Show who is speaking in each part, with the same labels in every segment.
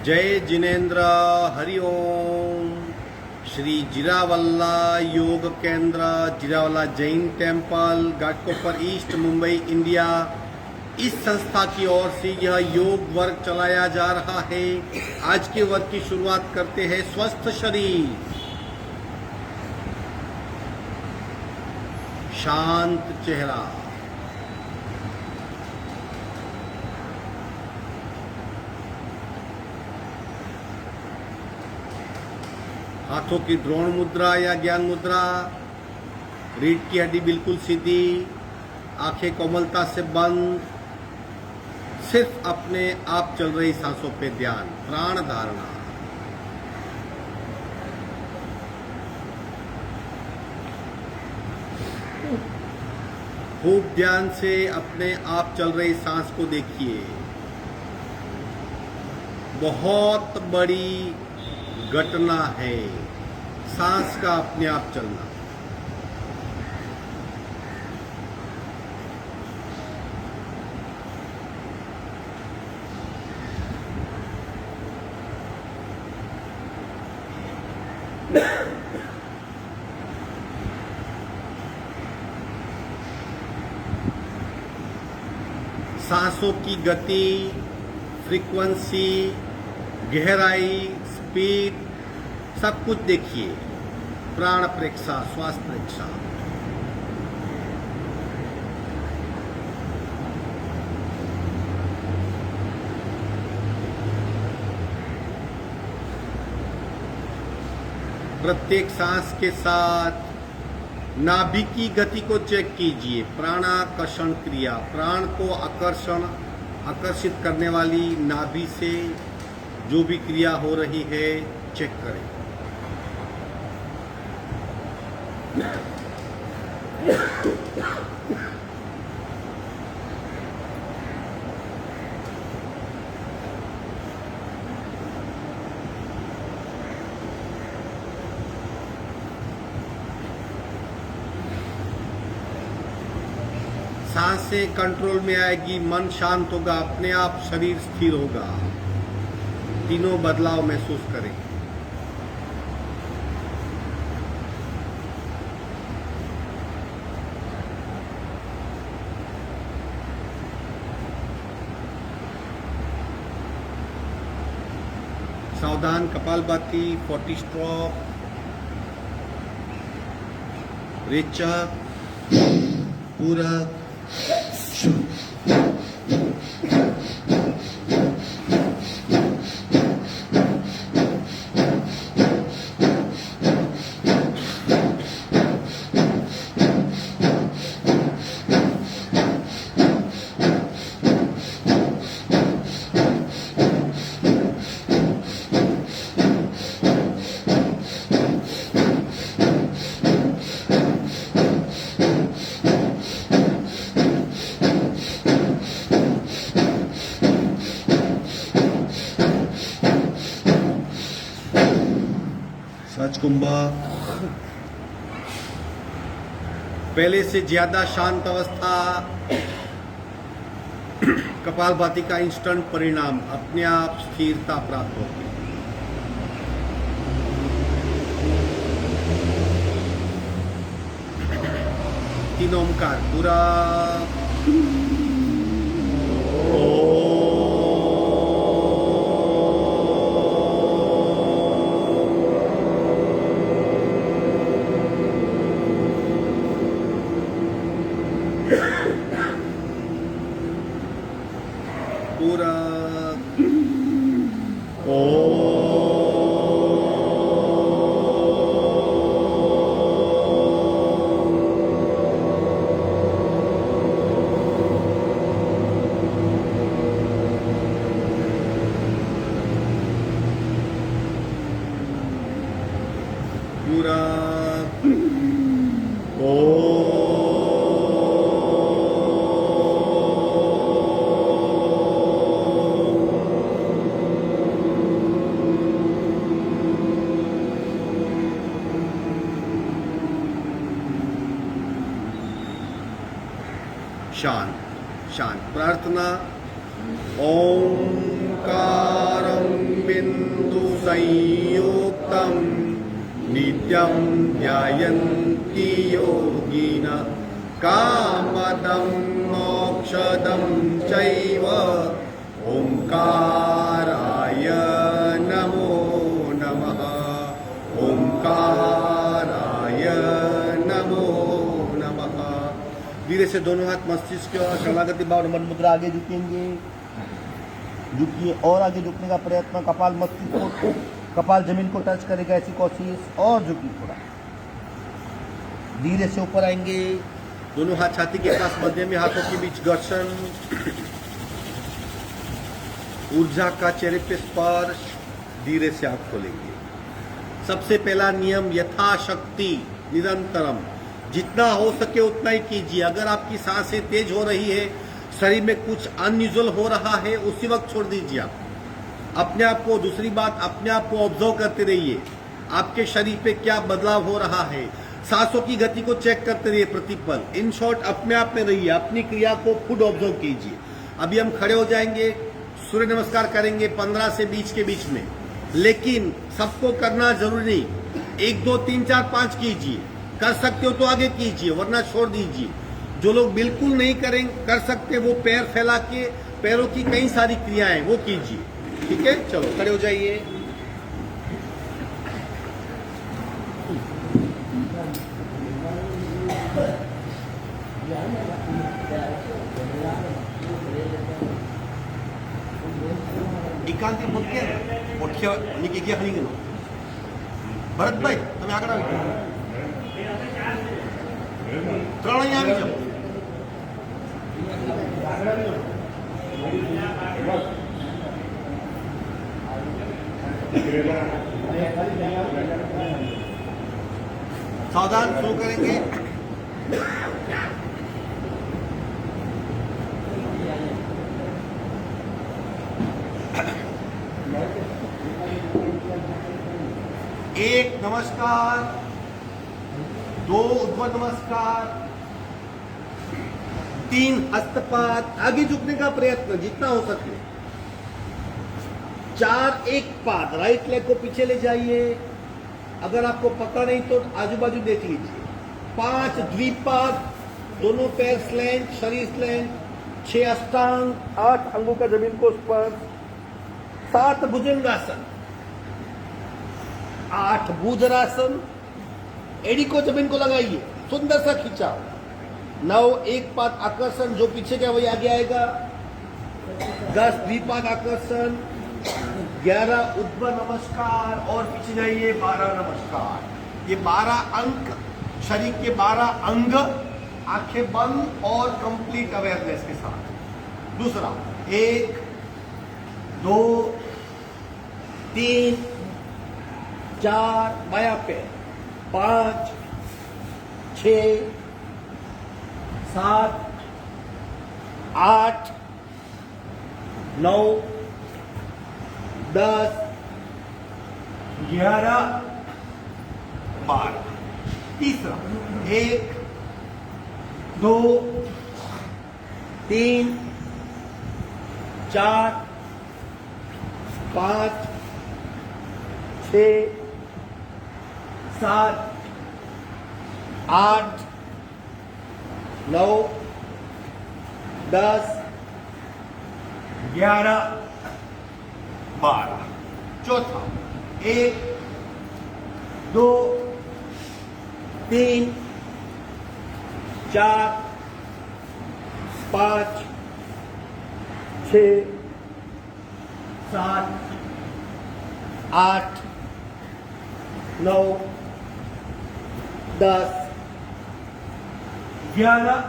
Speaker 1: जय जिनेन्द्र हरि ओम। श्री जीरावल्ला योग केंद्र, Jirawala Jain temple, Ghatkopar East, Mumbai, India, इस संस्था की ओर से यह योग वर्ग चलाया जा रहा है। आज के वर्ग की शुरुआत करते हैं। स्वस्थ शरीर, शांत चेहरा, हाथों की द्रोण मुद्रा या ज्ञान मुद्रा, रीढ़ की हड्डी बिल्कुल सीधी, आंखें कोमलता से बंद, सिर्फ अपने आप चल रही सांसों पे ध्यान, प्राण धारणा। खूब ध्यान से अपने आप चल रही सांस को देखिए। बहुत बड़ी घटना है सांस का अपने आप चलना। सांसों की गति, फ्रीक्वेंसी, गहराई, स्पीड, सब कुछ देखिए। प्राण प्रेक्षा, श्वास प्रेक्षा। प्रत्येक सांस के साथ नाभि की गति को चेक कीजिए। प्राणाकर्षण क्रिया, प्राण को आकर्षित करने वाली नाभि से जो भी क्रिया हो रही है चेक करें। सांसें कंट्रोल में आएगी, मन शांत होगा, अपने आप शरीर स्थिर होगा। तीनों बदलाव महसूस करें। सावधान, कपालभाति, 40 स्ट्रोक, रेचक, पूरक, सचकुंभा। पहले से ज्यादा शांत अवस्था, कपालभाति का इंस्टेंट परिणाम, अपने आप स्थिरता प्राप्त होगी। तीन ओमकार, पूरा पूरा पूरा शांत शांत। प्रार्थना, ओंकारं बिंदु संयुक्तं नित्यं ध्यायन्ति योगिनः कामदं मोक्षदं चैव ओंकाराय नमो नमः ओंकाराय नमो नमः। धीरे से दोनों हाथ मस्तिष्क की ओर शरणागति भाव नमन मुद्रा आगे झुकेंगे। झुकिए और आगे झुकने का प्रयत्न। कपाल मस्तिष्क को, कपाल जमीन को टच करेगा, ऐसी कोशिश। और झुकिए थोड़ा। धीरे से ऊपर आएंगे। दोनों हाथ छाती के पास, मध्य में हाथों के बीच घर्षण। ऊर्जा का चेहरे पे स्पर्श। धीरे से आंख खोलेंगे। सबसे पहला नियम, यथाशक्ति निरंतरम, जितना हो सके उतना ही कीजिए। अगर आपकी सांसें तेज हो रही है, शरीर में कुछ अनयूजुअल हो रहा है, उसी वक्त छोड़ दीजिए। आप अपने आप को, दूसरी बात, अपने आप को ऑब्जर्व करते रहिए। आपके शरीर पे क्या बदलाव हो रहा है, सांसों की गति को चेक करते रहिए प्रतिपल। इन शॉर्ट अपने आप में रहिए, अपनी क्रिया को खुद ऑब्जर्व कीजिए। अभी हम खड़े हो जाएंगे, सूर्य नमस्कार करेंगे 15 से 20 के बीच में, लेकिन सबको करना जरूरी नहीं। 1 2 3 4 5 कीजिए। कर सकते हो तो आगे कीजिए, वरना छोड़ दीजिए। जो लोग बिल्कुल नहीं कर सकते, वो पैर फैला के पैरों की कई सारी क्रियाएं वो कीजिए। ठीक है, चलो खड़े हो जाइए। એકાંતિ મૂકે મોટે નીકળી ગયા હરી ગયો ભરતભાઈ તમે આગળ આવી જાઓ, 3 અહીંયા આવી જાઓ। सावधान, शुरू करेंगे। एक नमस्कार, 2 ऊर्ध्व नमस्कार, 3 हस्तपात, आगे झुकने का प्रयत्न जितना हो सके। 4 एक पाद, राइट लेग को पीछे ले जाइए। अगर आपको पता नहीं तो आजू बाजू देख लीजिए। 5 द्विपाद, दोनों पैर स्लैंट, शरीर स्लैंट। 6 अष्टांग, 8 अंगों का जमीन को स्पर्श। 7 भुजंगासन, 8 भुजरासन। एड़ी को जमीन को लगाइए, सुंदर सा खिंचाव। 9 एक पाद आकर्षण, जो पीछे गया वही आगे आएगा। 10 द्विपाद आकर्षण। 11 ऊर्ध्व नमस्कार और पीछे जाइए। 12 नमस्कार। ये 12 अंक, शरीर के 12 अंग, आंखें बंद और कंप्लीट अवेयरनेस के साथ। दूसरा, 1 2 3 4 बायां पैर, 5 6 7 8 9 10 11 12। तीसरा, 1 2 3 4 5 6 7 8 9 10 11 12। चौथा, 1 2 3 4 5 6 7 8 9 10 11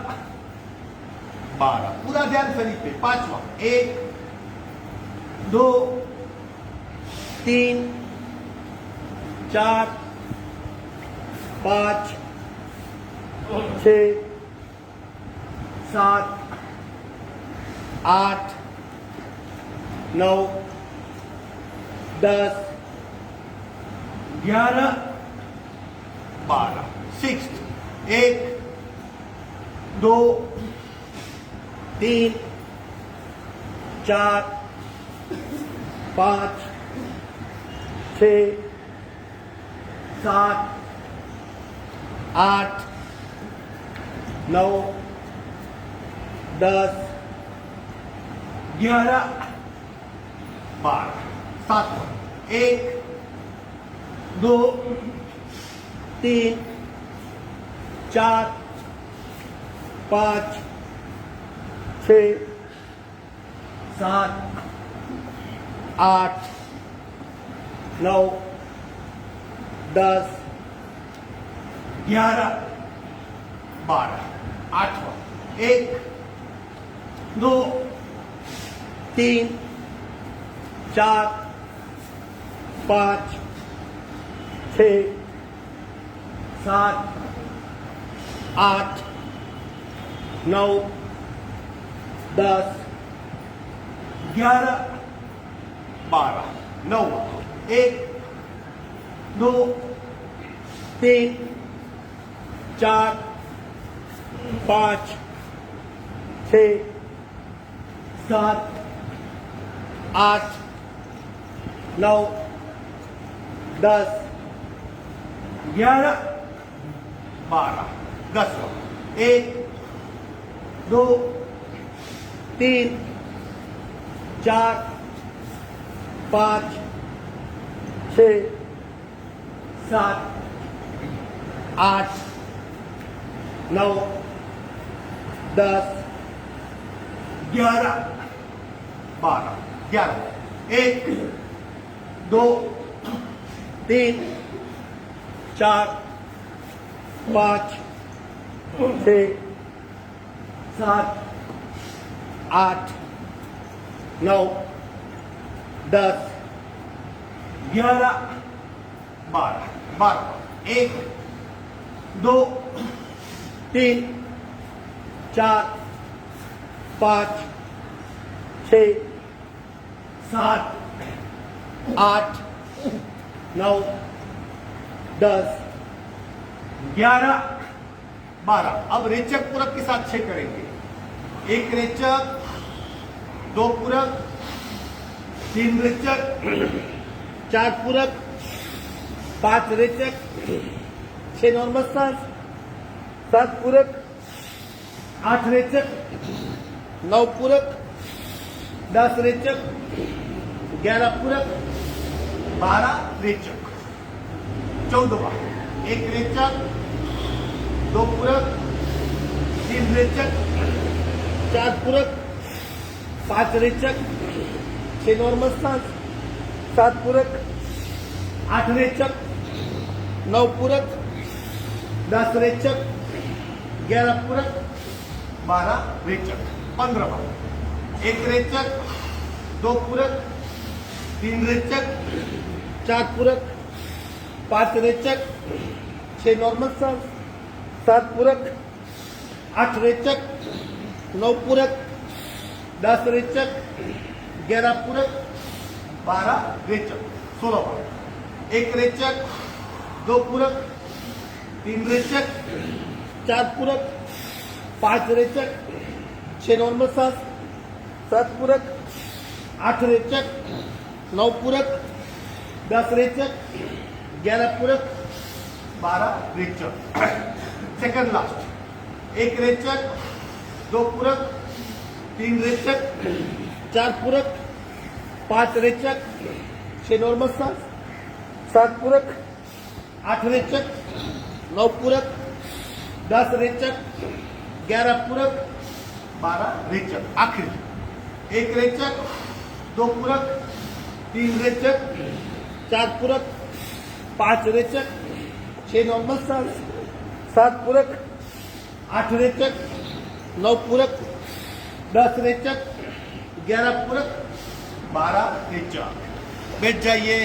Speaker 1: 12। पूरा ध्यान शरीर पे। 5वां, 1 2 3 4 5 6 7 8 9 10 11 12। 6, 1 2 3 4 5 6 7 8 9 10 11 12 7 1 2 3 4 5 6 7 8 9 10 11 12 आठवां 1 2 3 4 5 6 7 8 9 10 11 12 9 1 2 3 4 5 6 7 8 9 10 11 12 10 1 2 3 4 5 6 7 8 9 10 11 12 11 1 2 3 4 5 6 7 8 9 10 11 12 12 1 2 3 4 5 6 7 8 9 10 11 12। अब रेचक पूरक के साथ 6 करेंगे। 1 रेचक, 2 पूरक, 3 रेचक, 4 पूरक, 5 रेचक, 6 नॉर्मल सांस, 7 पूरक, 8 रेचक, 9 पूरक, 10 रेचक, 11 पूरक, 12 रेचक। 14वां 1 रेचक, 2 पूरक, 3 रेचक, 4 पूरक, 5 रेचक, 6 नॉर्मल सांस, 7 पूरक, 8 रेचक, 9 पूरक, 10 रेचक, 11 पूरक, 12 रेचक। 15वां 1 रेचक, 2 पूरक, 3 रेचक, 4 पूरक, 5 रेचक, 6 नॉर्मल सांस, 7 पूरक, 8 रेचक, 9 पूरक, 10 रेचक, 11 पूरक, 12 रेचक। 16वां 1 रेचक, 2 पूरक, 3 रेचक, 4 पूरक, 5 रेचक, 6 नॉर्मल सांस, 7 पूरक, 8 रेचक, 9 पूरक, 10 रेचक, 11 पूरक, 12 रेचक। सेकंड लास्ट 1 रेचक, 2 पूरक, 3 रेचक, 4 पूरक, 5 रेचक, 6 नॉर्मल सांस, 7 पूरक, 8 रेचक, 9 पूरक, 10 रेचक, 11 पूरक, 12 रेचक। आखिरी 1 रेचक, 2 पूरक, 3 रेचक, 4 पूरक, 5 रेचक, 6 नॉर्मल सांस, 7 पूरक, 8 रेचक, 9 पूरक, 10 रेचक, 11 पूरक, 12 रेचक। बैठ जाइए,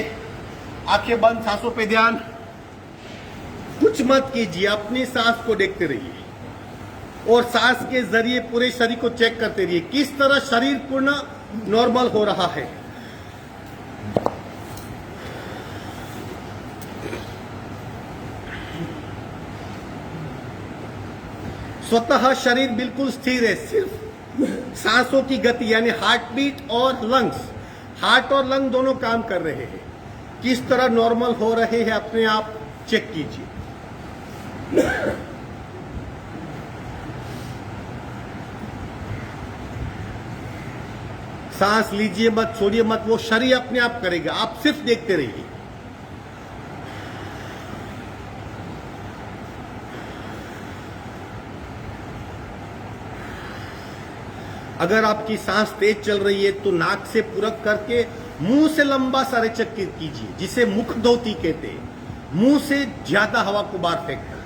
Speaker 1: आंखें बंद, सांसों पे ध्यान। कुछ मत कीजिए, अपनी सांस को देखते रहिए और सांस के जरिए पूरे शरीर को चेक करते रहिए किस तरह शरीर पूर्ण नॉर्मल हो रहा है। स्वतः शरीर बिल्कुल स्थिर है, सिर्फ सांसों की गति यानी हार्ट बीट और लंग्स, हार्ट और लंग दोनों काम कर रहे हैं। किस तरह नॉर्मल हो रहे हैं अपने आप चेक कीजिए। सांस लीजिए मत, छोड़िए मत, वो शरीर अपने आप करेगा, आप सिर्फ देखते रहिए। अगर आपकी सांस तेज चल रही है तो नाक से पूरक करके मुंह से लंबा सा रेचक कीजिए, जिसे मुख धोती कहते हैं। मुंह से ज्यादा हवा को बाहर फेंकना।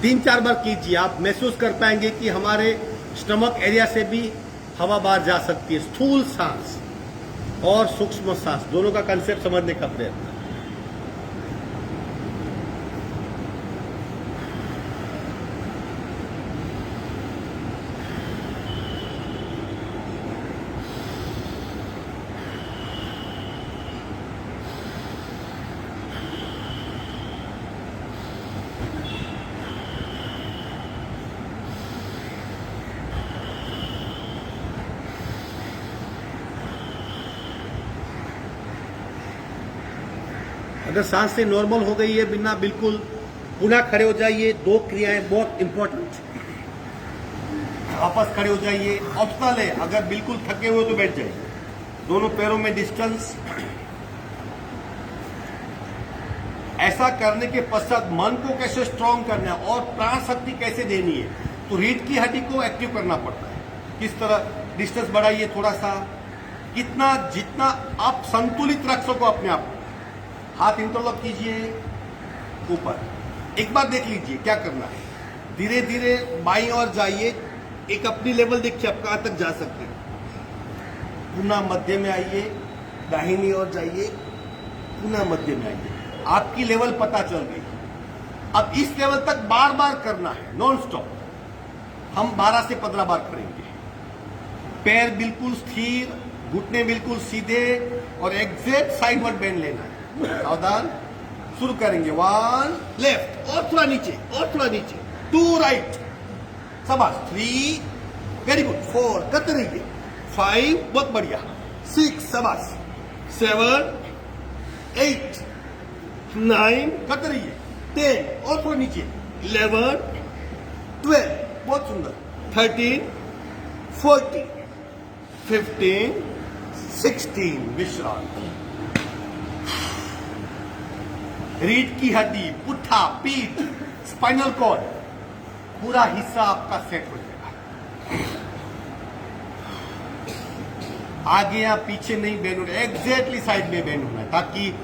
Speaker 1: 3-4 बार कीजिए, आप महसूस कर पाएंगे कि हमारे स्टमक एरिया से भी हवा बाहर जा सकती है। स्थूल सांस और सूक्ष्म सांस दोनों का कंसेप्ट समझने का प्रयत्न। अगर सांस से नॉर्मल हो गई है बिना बिल्कुल, पुनः खड़े हो जाइए। 2 क्रियाएं बहुत इंपॉर्टेंट। वापस खड़े हो जाइए। ऑप्शनल है, अगर बिल्कुल थके हुए तो बैठ जाइए। दोनों पैरों में डिस्टेंस। ऐसा करने के पश्चात मन को कैसे स्ट्रांग करना है और प्राण शक्ति कैसे देनी है, तो रीढ़ की हड्डी को एक्टिव करना पड़ता है। किस तरह? डिस्टेंस बढ़ाइए थोड़ा सा, कितना जितना आप संतुलित रख सको अपने आप को। हाथ इंटरलॉक कीजिए ऊपर। एक बार देख लीजिए क्या करना है। धीरे धीरे बाईं ओर जाइए। एक अपनी लेवल देखिए आप कहां तक जा सकते हैं। पुनः मध्य में आइए, दाहिनी ओर जाइए, पुनः मध्य में आइए। आपकी लेवल पता चल गई। अब इस लेवल तक बार बार करना है, नॉन स्टॉप। हम 12 से 15 बार करेंगे। पैर बिल्कुल स्थिर, घुटने बिल्कुल सीधे और एग्जैक्ट साइडवर्ड बेंड लेना है। सावधान। शुरू करेंगे। 1 लेफ्ट और थोड़ा नीचे और थोड़ा नीचे। 2 राइट। शाबाश। 3 वेरी गुड। 4 करते रहिए। 5 बहुत बढ़िया। 6 शाबाश। 7 8 9 करते रहिए। 10 और थोड़ा नीचे। 11 12 बहुत सुंदर। 13 14 15 16 विश्राम। रीढ़ की हड्डी, पुट्ठा, पीठ, स्पाइनल कॉर्ड, पूरा हिस्सा आपका सेट हो जाएगा। आगे या पीछे नहीं बेंड होना, एग्जैक्टली साइड में बेंड होना है, ताकि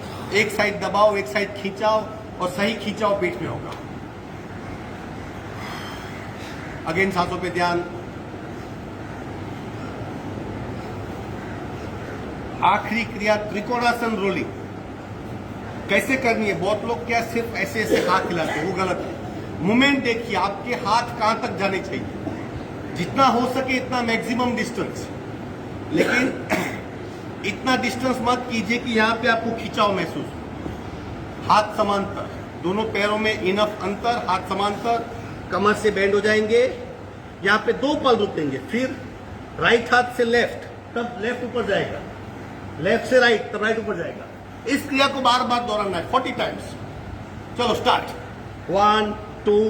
Speaker 1: एक साइड दबाओ, एक साइड खींचाओ और सही खींचाओ पीठ में होगा। अगेन सांसों पे ध्यान। आखिरी क्रिया त्रिकोणासन रोलिंग। कैसे करनी है? बहुत लोग क्या सिर्फ ऐसे ऐसे हाथ हिलाते हैं, वो गलत है। मूवमेंट देखिए, आपके हाथ कहां तक जाने चाहिए। जितना हो सके इतना मैक्सिमम डिस्टेंस, लेकिन इतना डिस्टेंस मत कीजिए कि यहां पे आपको खिंचाव महसूस हो। हाथ समांतर, दोनों पैरों में इनफ अंतर, हाथ समांतर, कमर से बेंड हो जाएंगे। यहां पे 2 पल रुकेंगे, फिर राइट हाथ से लेफ्ट, तब लेफ्ट ऊपर जाएगा, लेफ्ट से राइट, तब राइट ऊपर जाएगा। इस क्रिया को बार बार दोहराना है 40 टाइम्स। चलो स्टार्ट। 1 2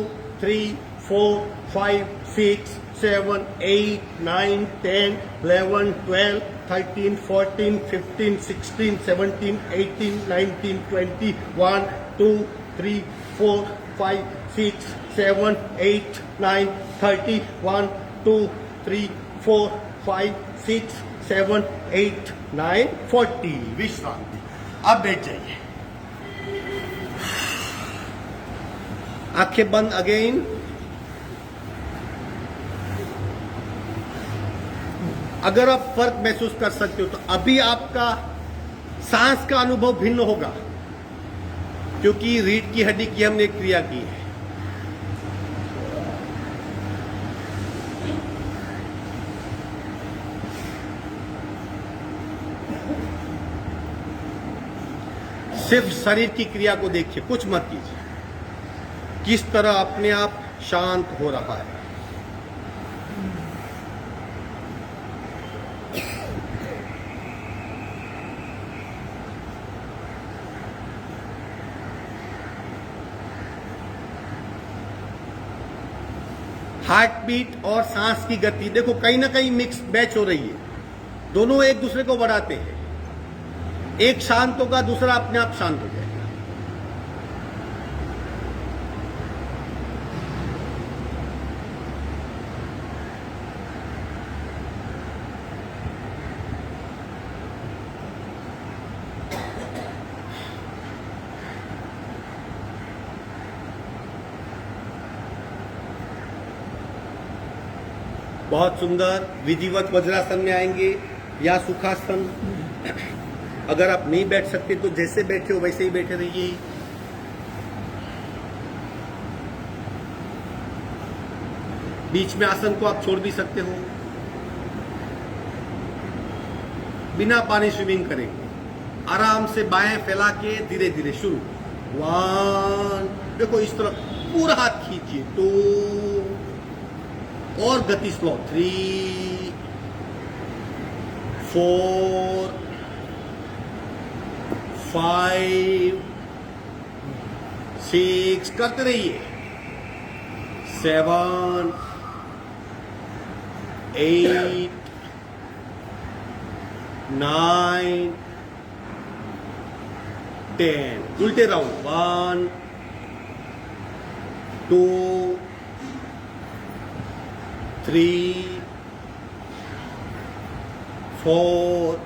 Speaker 1: 3 4 5 6 7 8 9 10 11 12 13 14 15 16 17 18 19 20 1 2 3 4 5 6 7 8 9 30 1 2 3 4 5 6 7 8 9 40 विश्रांति। अब बैठ जाइए। आंखें बंद अगेन। अगर आप फर्क महसूस कर सकते हो तो अभी आपका सांस का अनुभव भिन्न होगा, क्योंकि रीढ़ की हड्डी की हमने क्रिया की है। सिर्फ शरीर की क्रिया को देखिए, कुछ मत कीजिए। किस तरह अपने आप शांत हो रहा है। हार्ट बीट और सांस की गति देखो कहीं ना कहीं मिक्स मैच हो रही है, दोनों एक दूसरे को बढ़ाते हैं। एक शांत होगा, दूसरा अपने आप शांत हो जाएगा। बहुत सुंदर विधिवत वज्रासन में आएंगे या सुखासन। अगर आप नहीं बैठ सकते तो जैसे बैठे हो वैसे ही बैठे रहिए। बीच में आसन को आप छोड़ भी सकते हो। बिना पानी स्विमिंग करेंगे, आराम से बाएं फैला के धीरे धीरे शुरू। 1, देखो इस तरफ पूरा हाथ खींचिए। 2 और गति स्लो। 3, 4, 5, 6 करते रहिए। 7, 8, 9, 10 उल्टे राउंड। 1, 2, 3, 4,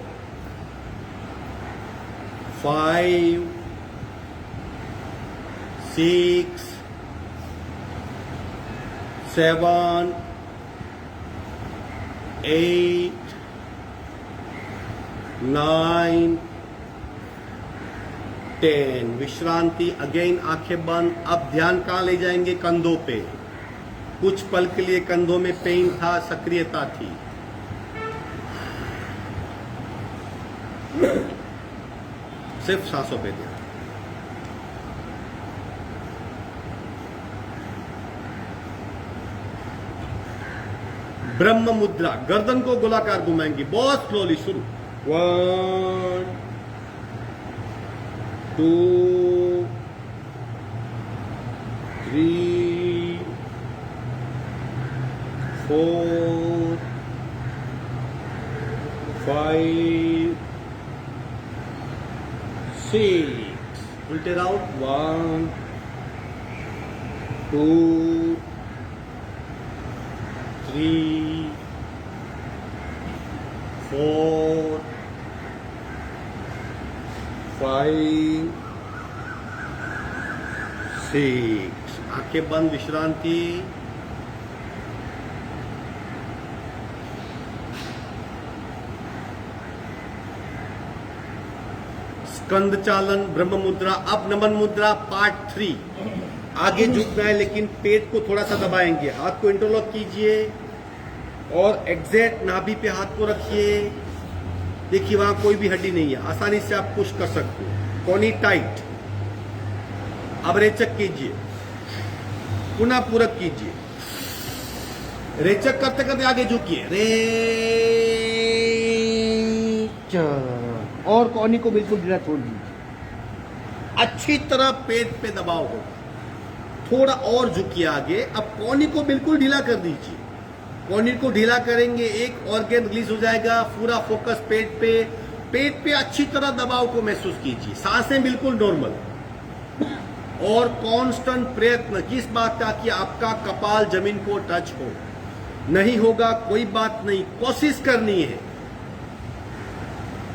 Speaker 1: 5, 6, 7, 8, 9, 10 विश्रांति। अगेन आंखें बंद। अब ध्यान कहां ले जाएंगे? कंधों पे। कुछ पल के लिए कंधों में पेन था, सक्रियता थी। सिर्फ सांसों पे ध्यान। ब्रह्म मुद्रा, गर्दन को गोलाकार घुमाएंगे बहुत स्लोली। शुरू। 1, 2, 3, 4, 5, 6 उल्टे राउंड। 1, 2, 3, 4, 5, 6 आंखें बंद। विश्रांति। स्कंद चालन, ब्रह्म मुद्रा। अब नमन मुद्रा पार्ट 3। आगे झुकना है लेकिन पेट को थोड़ा सा दबाएंगे। हाथ को इंटरलॉक कीजिए और एग्जैक्ट नाभि पे हाथ को रखिए। देखिए वहां कोई भी हड्डी नहीं है, आसानी से आप पुश कर सकते हो। कोनी टाइट। अब रेचक कीजिए, पुनः पूरक कीजिए। रेचक करते करते आगे झुकिए। और कोनी को बिल्कुल ढीला छोड़ दीजिए। अच्छी तरह पेट पे दबाव हो। थोड़ा और झुकिए आगे। अब कोनी को बिल्कुल ढीला कर दीजिए। कोनी को ढीला करेंगे, एक ऑर्गन रिलीज हो जाएगा। पूरा फोकस पेट पे। पेट पे अच्छी तरह दबाव को महसूस कीजिए। सांसें बिल्कुल नॉर्मल और कांस्टेंट प्रयत्न किस बात का कि आपका कपाल जमीन को टच हो। नहीं होगा कोई बात नहीं, कोशिश करनी है।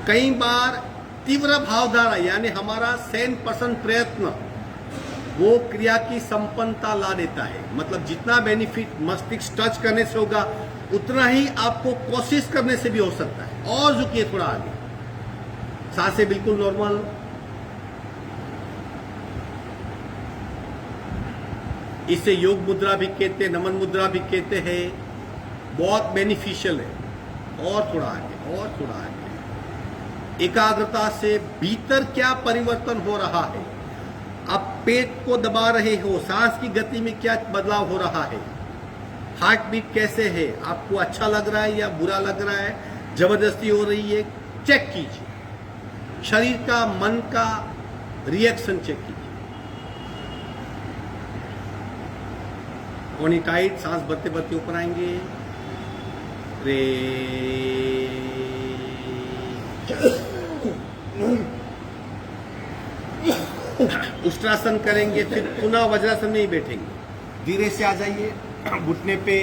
Speaker 1: कई बार तीव्र भावधारा यानी हमारा 100% प्रयत्न वो क्रिया की संपन्नता ला देता है। मतलब जितना बेनिफिट मस्तिष्क टच करने से होगा उतना ही आपको कोशिश करने से भी हो सकता है। और झुकिए थोड़ा आगे। सांसें बिल्कुल नॉर्मल। इसे योग मुद्रा भी कहते हैं, नमन मुद्रा भी कहते हैं। बहुत बेनिफिशियल है। और थोड़ा आगे, और थोड़ा आगे। एकाग्रता से भीतर क्या परिवर्तन हो रहा है? आप पेट को दबा रहे हो, सांस की गति में क्या बदलाव हो रहा है? हार्ट बीट कैसे है? आपको अच्छा लग रहा है या बुरा लग रहा है? जबरदस्ती हो रही है? चेक कीजिए। शरीर का, मन का रिएक्शन चेक कीजिए। कोनी टाइट, सांस भरते भरते ऊपर आएंगे। रे उष्ट्रासन करेंगे, फिर पुनः वज्रासन में ही बैठेंगे। धीरे से आ जाइए घुटने पे,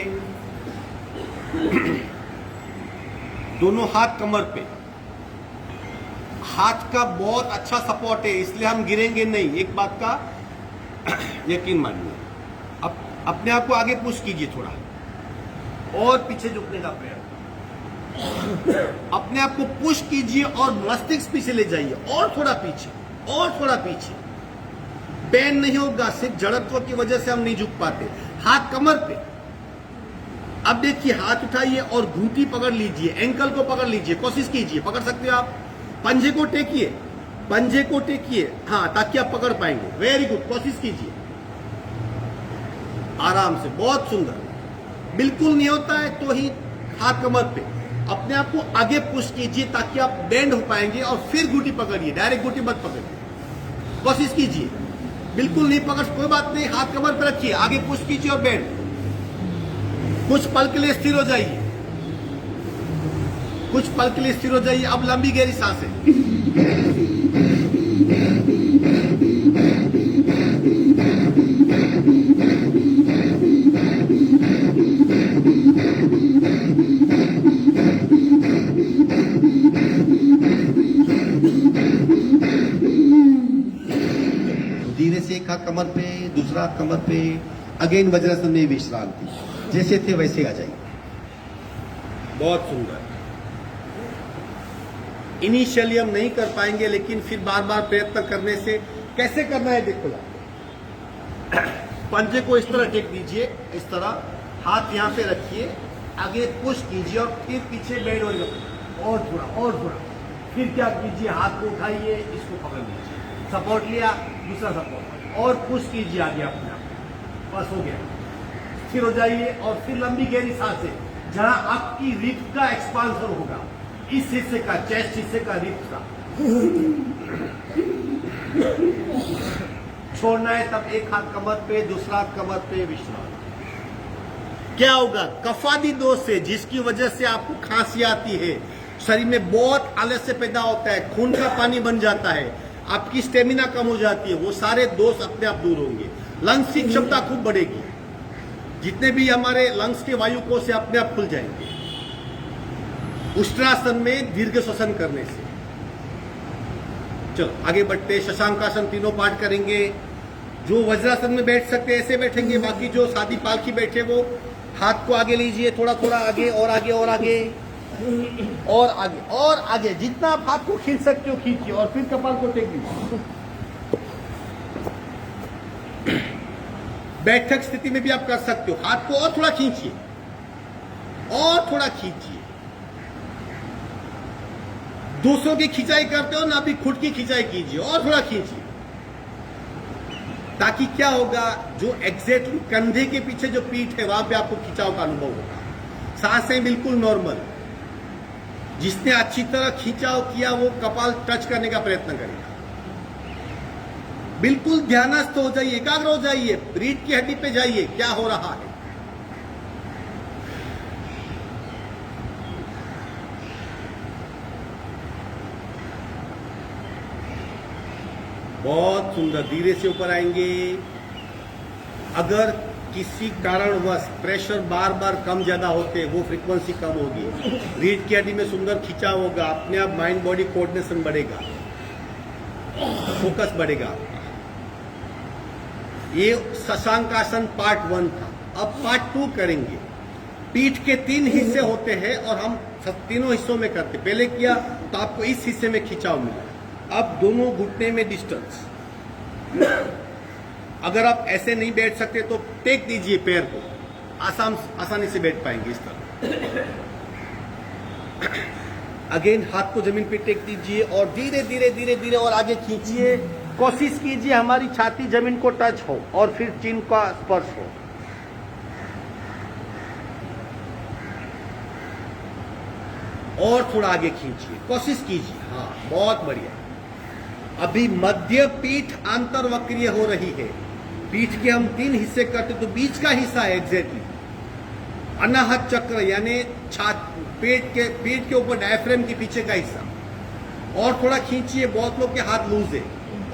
Speaker 1: दोनों हाथ कमर पे। हाथ का बहुत अच्छा सपोर्ट है, इसलिए हम गिरेंगे नहीं, एक बात का यकीन मानिए। अब अपने आप को आगे पुश कीजिए, थोड़ा और पीछे झुकने का प्रयास, अपने आप को पुश कीजिए और मस्तिष्क पीछे ले जाइए, और थोड़ा पीछे, और थोड़ा पीछे। बेंड नहीं होगा, सिर्फ जड़त्व की वजह से हम नहीं झुक पाते। हाथ कमर पे। अब देखिए, हाथ उठाइए और घूंटी पकड़ लीजिए, एंकल को पकड़ लीजिए, कोशिश कीजिए, पकड़ सकते हो आप। पंजे को टेकिए, पंजे को टेकिए, हाँ, ताकि आप पकड़ पाएंगे। वेरी गुड, कोशिश कीजिए आराम से, बहुत सुंदर। बिल्कुल नहीं होता है तो ही हाथ कमर पे, अपने आप को आगे पुश कीजिए ताकि आप बेंड हो पाएंगे, और फिर घूंटी पकड़िए, डायरेक्ट घूंटी मत पकड़िए, कोशिश कीजिए। बिल्कुल नहीं पकड़, कोई बात नहीं, हाथ कमर पे रखिए, आगे पुश कीजिए और बेंड। कुछ पल के लिए स्थिर हो जाइए, कुछ पल के लिए स्थिर हो जाइए। अब लंबी गहरी सांसें। धीरे से एक हाथ कमर पे, दूसरा हाथ कमर पे। अगेन वज्रासन में विश्रांति, जैसे थे वैसे आ जाइए। बहुत सुंदर। इनिशियली हम नहीं कर पाएंगे, लेकिन फिर बार बार प्रयत्न करने से कैसे करना है देखो। पंजे को इस तरह टेक दीजिए, इस तरह हाथ यहां पे रखिए, आगे पुश कीजिए और फिर पीछे बेंड हो जाए, और थोड़ा और थोड़ा। फिर क्या कीजिए, हाथ को उठाइए, इसको पकड़ लीजिए, सपोर्ट लिया, दूसरा सपोर्ट, और पुश कीजिए आगे अपने आप। बस हो गया, स्थिर हो जाइए। और फिर लंबी गहरी सांसें, जहां आपकी रिप का एक्सपांसन होगा, इस हिस्से का, चेस्ट हिस्से का, रिप का छोड़ना है। तब एक हाथ कमर पे, दूसरा हाथ कमर पे, विश्राम। क्या होगा, कफादी दोष से, जिसकी वजह से आपको खांसी आती है, शरीर में बहुत आलस्य पैदा होता है, खून का पानी बन जाता है, आपकी स्टेमिना कम हो जाती है, वो सारे दोष अपने आप दूर होंगे। लंग्स की क्षमता खूब बढ़ेगी, जितने भी हमारे लंग्स के वायु कोष से अपने आप खुल जाएंगे उष्ट्रासन में दीर्घ श्वसन करने से। चलो आगे बढ़ते, शशांकासन तीनों पाठ करेंगे। जो वज्रासन में बैठ सकते ऐसे बैठेंगे, बाकी जो सादी पालकी बैठे वो हाथ को आगे लीजिए, थोड़ा थोड़ा आगे, और आगे और आगे और आगे और आगे, जितना आप हाथ को खींच सकते हो खींचिए, और फिर कपाल को टेक लीजिए। बैठक स्थिति में भी आप कर सकते हो, हाथ को और थोड़ा खींचिए, और थोड़ा खींचिए। दूसरों की खिंचाई करते हो ना, अभी खुद की खिंचाई कीजिए, और थोड़ा खींचिए, ताकि क्या होगा, जो एग्जैक्टली कंधे के पीछे जो पीठ है, वहां पे आपको खिंचाव का अनुभव होगा। सांसें बिल्कुल नॉर्मल। जिसने अच्छी तरह खिंचाव किया वो कपाल टच करने का प्रयत्न करेगा। बिल्कुल ध्यानस्थ हो जाइए, एकाग्र हो जाइए, रीढ़ की हड्डी पे जाइए, क्या हो रहा है। बहुत सुंदर, धीरे से ऊपर आएंगे। अगर किसी कारणवश प्रेशर बार बार कम ज्यादा होते, वो फ्रीक्वेंसी कम होगी, रीढ़ की हड्डी में सुंदर खिंचाव होगा, अपने आप माइंड बॉडी कोऑर्डिनेशन बढ़ेगा, फोकस बढ़ेगा। ये शशांकासन पार्ट 1 था। अब पार्ट 2 करेंगे। पीठ के 3 हिस्से होते हैं और हम तीनों हिस्सों में करते। पहले किया तो आपको इस हिस्से में खिंचाव मिला, अब दोनों घुटने में डिस्टेंस। अगर आप ऐसे नहीं बैठ सकते तो टेक दीजिए पैर को, आसानी से बैठ पाएंगे इस तरह। अगेन हाथ को जमीन पे टेक दीजिए और धीरे धीरे धीरे धीरे और आगे खींचिए। कोशिश कीजिए हमारी छाती जमीन को टच हो और फिर चिन का स्पर्श हो। और थोड़ा आगे खींचिए, कोशिश कीजिए। हाँ, बहुत बढ़िया। अभी मध्य पीठ आंतरवक्रीय हो रही है, पीठ के हम 3 हिस्से करते तो बीच का हिस्सा है एग्जैक्टली अनाहत चक्र, यानी पेट के ऊपर डायफ्रेम के पीछे का हिस्सा। और थोड़ा खींचिए, बहुत लोग के हाथ लूज है,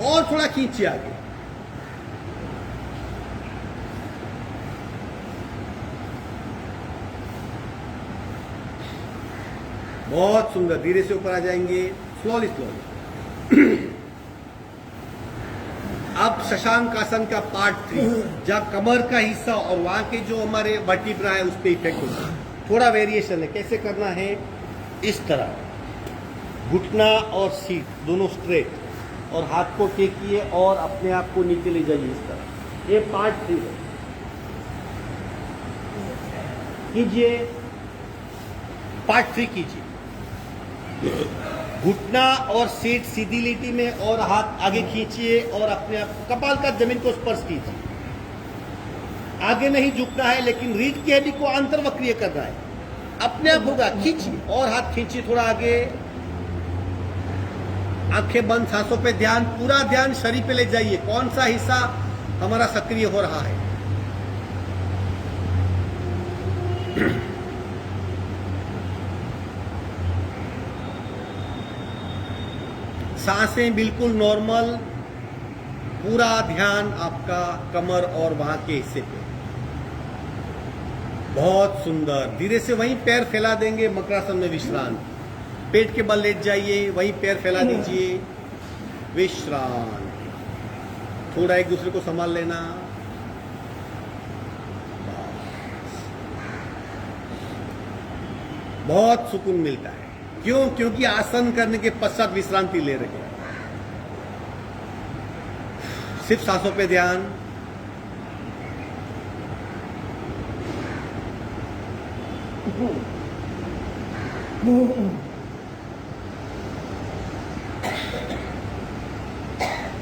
Speaker 1: और थोड़ा खींचिए आगे। बहुत सुंदर, धीरे से ऊपर आ जाएंगे, स्लोली स्लोली। अब शशांक आसन का पार्ट 3, जहाँ कमर का हिस्सा और वहां के जो हमारे वर्टिब्रा है उस पर इफेक्ट होता है। थोड़ा वेरिएशन है, कैसे करना है, इस तरह घुटना और सीट दोनों स्ट्रेट, और हाथ को टेकिए और अपने आप को नीचे ले जाइए इस तरह। ये पार्ट 3 है, कीजिए। पार्ट 3 कीजिए। घुटना और सीट सीधी लिटी में, और हाथ आगे खींचिए और अपने आप कपाल का जमीन को स्पर्श कीजिए। आगे नहीं झुकना है, लेकिन रीढ़ की हड्डी को अंतर्वक्रीय करना है। अपने आप होगा, खींचिए और हाथ खींचिए थोड़ा आगे। आंखें बंद, सांसों पे ध्यान, पूरा ध्यान शरीर पे ले जाइए। कौन सा हिस्सा हमारा सक्रिय हो रहा है। सांसें बिल्कुल नॉर्मल, पूरा ध्यान आपका कमर और वहां के हिस्से पे। बहुत सुंदर, धीरे से वहीं पैर फैला देंगे, मकरासन में विश्राम। पेट के बल लेट जाइए, वहीं पैर फैला दीजिए, विश्राम। थोड़ा एक दूसरे को संभाल लेना। बहुत सुकून मिलता है। क्यों? क्योंकि आसन करने के पश्चात विश्रांति ले रहे हैं। सिर्फ सांसों पे ध्यान।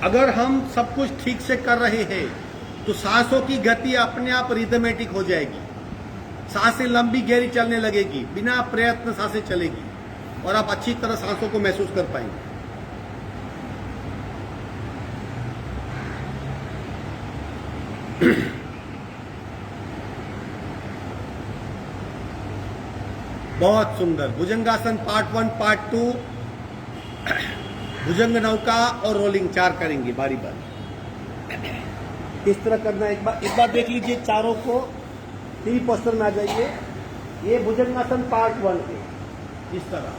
Speaker 1: अगर हम सब कुछ ठीक से कर रहे हैं तो सांसों की गति अपने आप रिदमेटिक हो जाएगी। सांसें लंबी गहरी चलने लगेगी, बिना प्रयत्न सांसें चलेगी, और आप अच्छी तरह सांसों को महसूस कर पाएंगे। बहुत सुंदर। भुजंगासन पार्ट 1 पार्ट 2, भुजंग नौका और रोलिंग 4 करेंगे बारी बारी। इस तरह करना है। एक बार देख लीजिए चारों को, 3 पोस्टर में आ जाइए। ये भुजंगासन पार्ट 1 है, इस तरह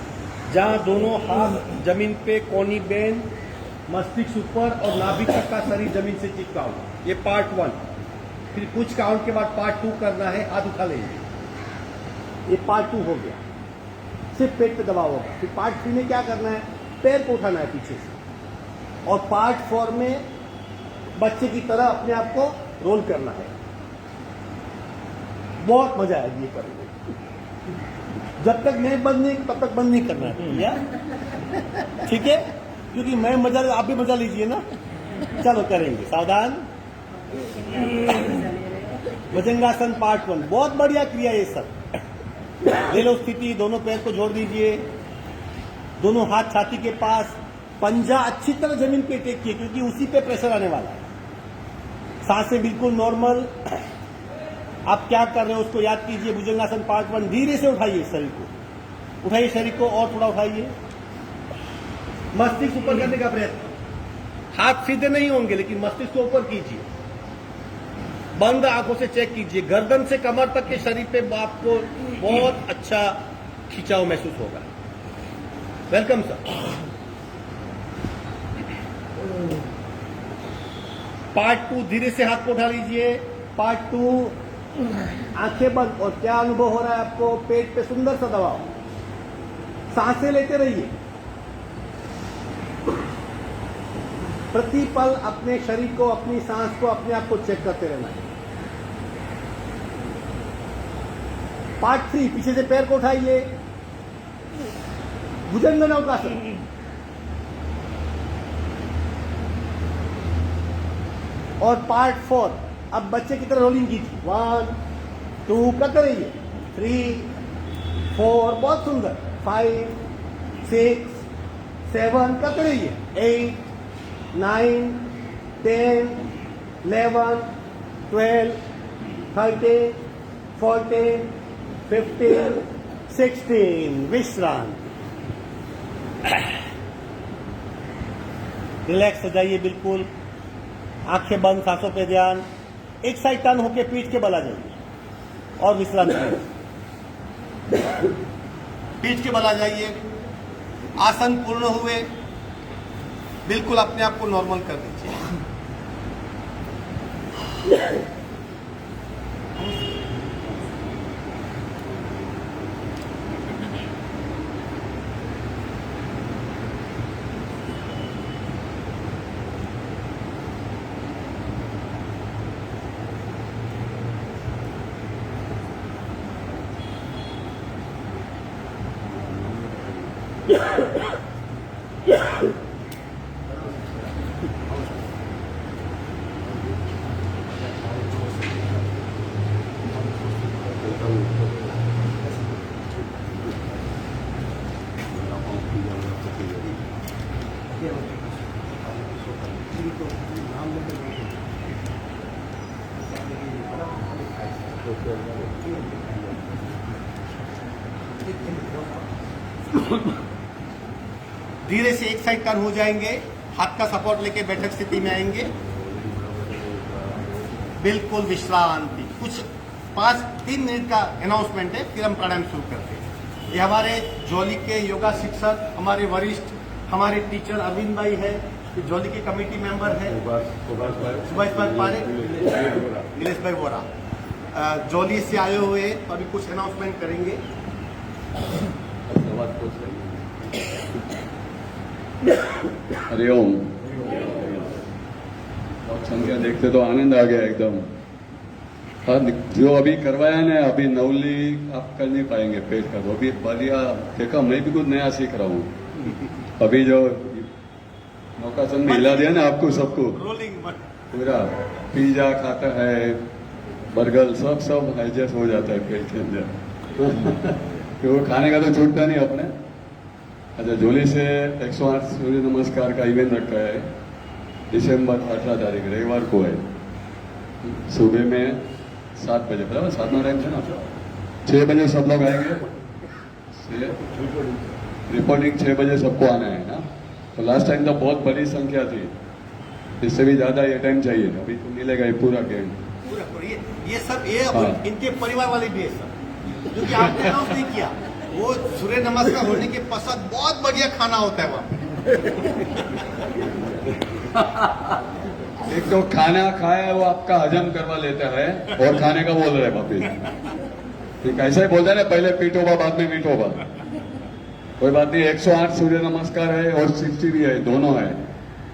Speaker 1: जहां दोनों हाथ जमीन पे, कोनी बेन, मस्तिष्क ऊपर और नाभि तक का शरीर जमीन से चिपका हुआ। ये पार्ट 1। फिर कुछ काउंट के बाद पार्ट 2 करना है, हाथ उठा लेंगे। ये पार्ट 2 हो गया, सिर्फ पेट पे दबाव होगा। फिर पार्ट 3 में क्या करना है, पैर को उठाना है पीछे से, और पार्ट 4 में बच्चे की तरह अपने आप को रोल करना है। बहुत मजा आएगी ये करने। जब तक मैं बंद नहीं, तब तक बंद नहीं करना है, ठीक है? क्योंकि मैं मजा, आप भी मजा लीजिए ना। चलो करेंगे, सावधान। भुजंगासन पार्ट 1, बहुत बढ़िया क्रिया ये सब। ले लो स्थिति, दोनों पैर को जोड़ दीजिए, दोनों हाथ छाती के पास, पंजा अच्छी तरह जमीन पे टेकिए क्योंकि उसी पे प्रेशर आने वाला है। सांसें बिल्कुल नॉर्मल। आप क्या कर रहे हो उसको याद कीजिए। भुजंगासन पार्ट 1, धीरे से उठाइए शरीर को, उठाइए शरीर को और थोड़ा उठाइए। मस्तिष्क ऊपर करने का प्रयत्न। हाथ सीधे नहीं होंगे लेकिन मस्तिष्क को ऊपर कीजिए। बंद आंखों से चेक कीजिए, गर्दन से कमर तक के शरीर पे आपको बहुत अच्छा खिंचाव महसूस होगा। Welcome sir. पार्ट 2, धीरे से हाथ को उठा लीजिए। पार्ट 2, आंखें बंद, और क्या अनुभव हो रहा है आपको? पेट पे सुंदर सा दबाव। सांसें लेते रहिए। प्रति पल अपने शरीर को, अपनी सांस को, अपने आप को चेक करते रहना है। पार्ट 3, पीछे से पैर को उठाइए, भुजंग नौकासन। और पार्ट 4, अब बच्चे की तरह रोलिंग कीजिए। 1 2 करते रहिए। 3 4, बहुत सुंदर। 5 6 7 करते रहिए। 8 9 10 11, 12, 13, 14, 15, 16. विश्रांत. रिलैक्स हो जाइए बिल्कुल. आंखें बंद, सांसों पे ध्यान. एक साइड टर्न होके पीठ के बल आ जाइए और विश्रांत करिए. पीठ के बल आ जाइए. आसन पूर्ण हुए. बिल्कुल अपने आप को नॉर्मल कर दीजिए. धीरे से एक साइड टर्न हो जाएंगे. हाथ का सपोर्ट लेके बैठक स्थिति में आएंगे. बिल्कुल विश्रांति. कुछ 3 मिनट का अनाउंसमेंट है, फिर हम प्राणायाम शुरू करते हैं. ये हमारे जौली के योगा शिक्षक, हमारे वरिष्ठ, हमारे टीचर अरविंद भाई है. जौली के कमेटी मेंबर है सुभाष भाई पारे, नीलेश भाई वोरा. जौली से आए हुए, तो अभी कुछ अनाउंसमेंट करेंगे.
Speaker 2: हरिओम. संख्या देखते तो आनंद आ गया एकदम. हाँ, जो अभी करवाया ना, अभी नवली आप कर नहीं पाएंगे पेट का. वो भी बढ़िया देखा. मैं भी कुछ नया सीख रहा हूँ. अभी जो नौकासन में हिला दिया ना आपको सबको, पूरा पिज्जा खाता है, बर्गर, सब एडजस्ट हो जाता है पेट के अंदर. तो वो खाने का तो छूटता नहीं अपने. अच्छा, जोली से 108 सूर्य नमस्कार का इवेंट रखा है. दिसंबर 18 तारीख रविवार को है. सुबह में 7 बजे, बराबर 7 ना टाइम है ना. 6 बजे सब लोग आएंगे. रिपोर्टिंग 6 बजे सबको आना है ना. तो लास्ट टाइम तो बहुत बड़ी संख्या थी. इससे भी ज्यादा ये टाइम चाहिए. अभी तो मिलेगा ये पूरा गैंग.
Speaker 1: ये सब इनके परिवार वाले भी है सब, जो कि आपने अनाउंस नहीं किया. वो सूर्य नमस्कार होने के पश्चात बहुत बढ़िया खाना होता है वहाँ.
Speaker 2: एक तो खाना खाया वो आपका हजम करवा लेता है और खाने का बोल रहे हैं वापिस. ठीक ऐसा ही बोलता है ना, पहले पीटोबा बाद में मीटोबा. कोई बात नहीं. 108 सूर्य नमस्कार है और 60 भी है, दोनों है.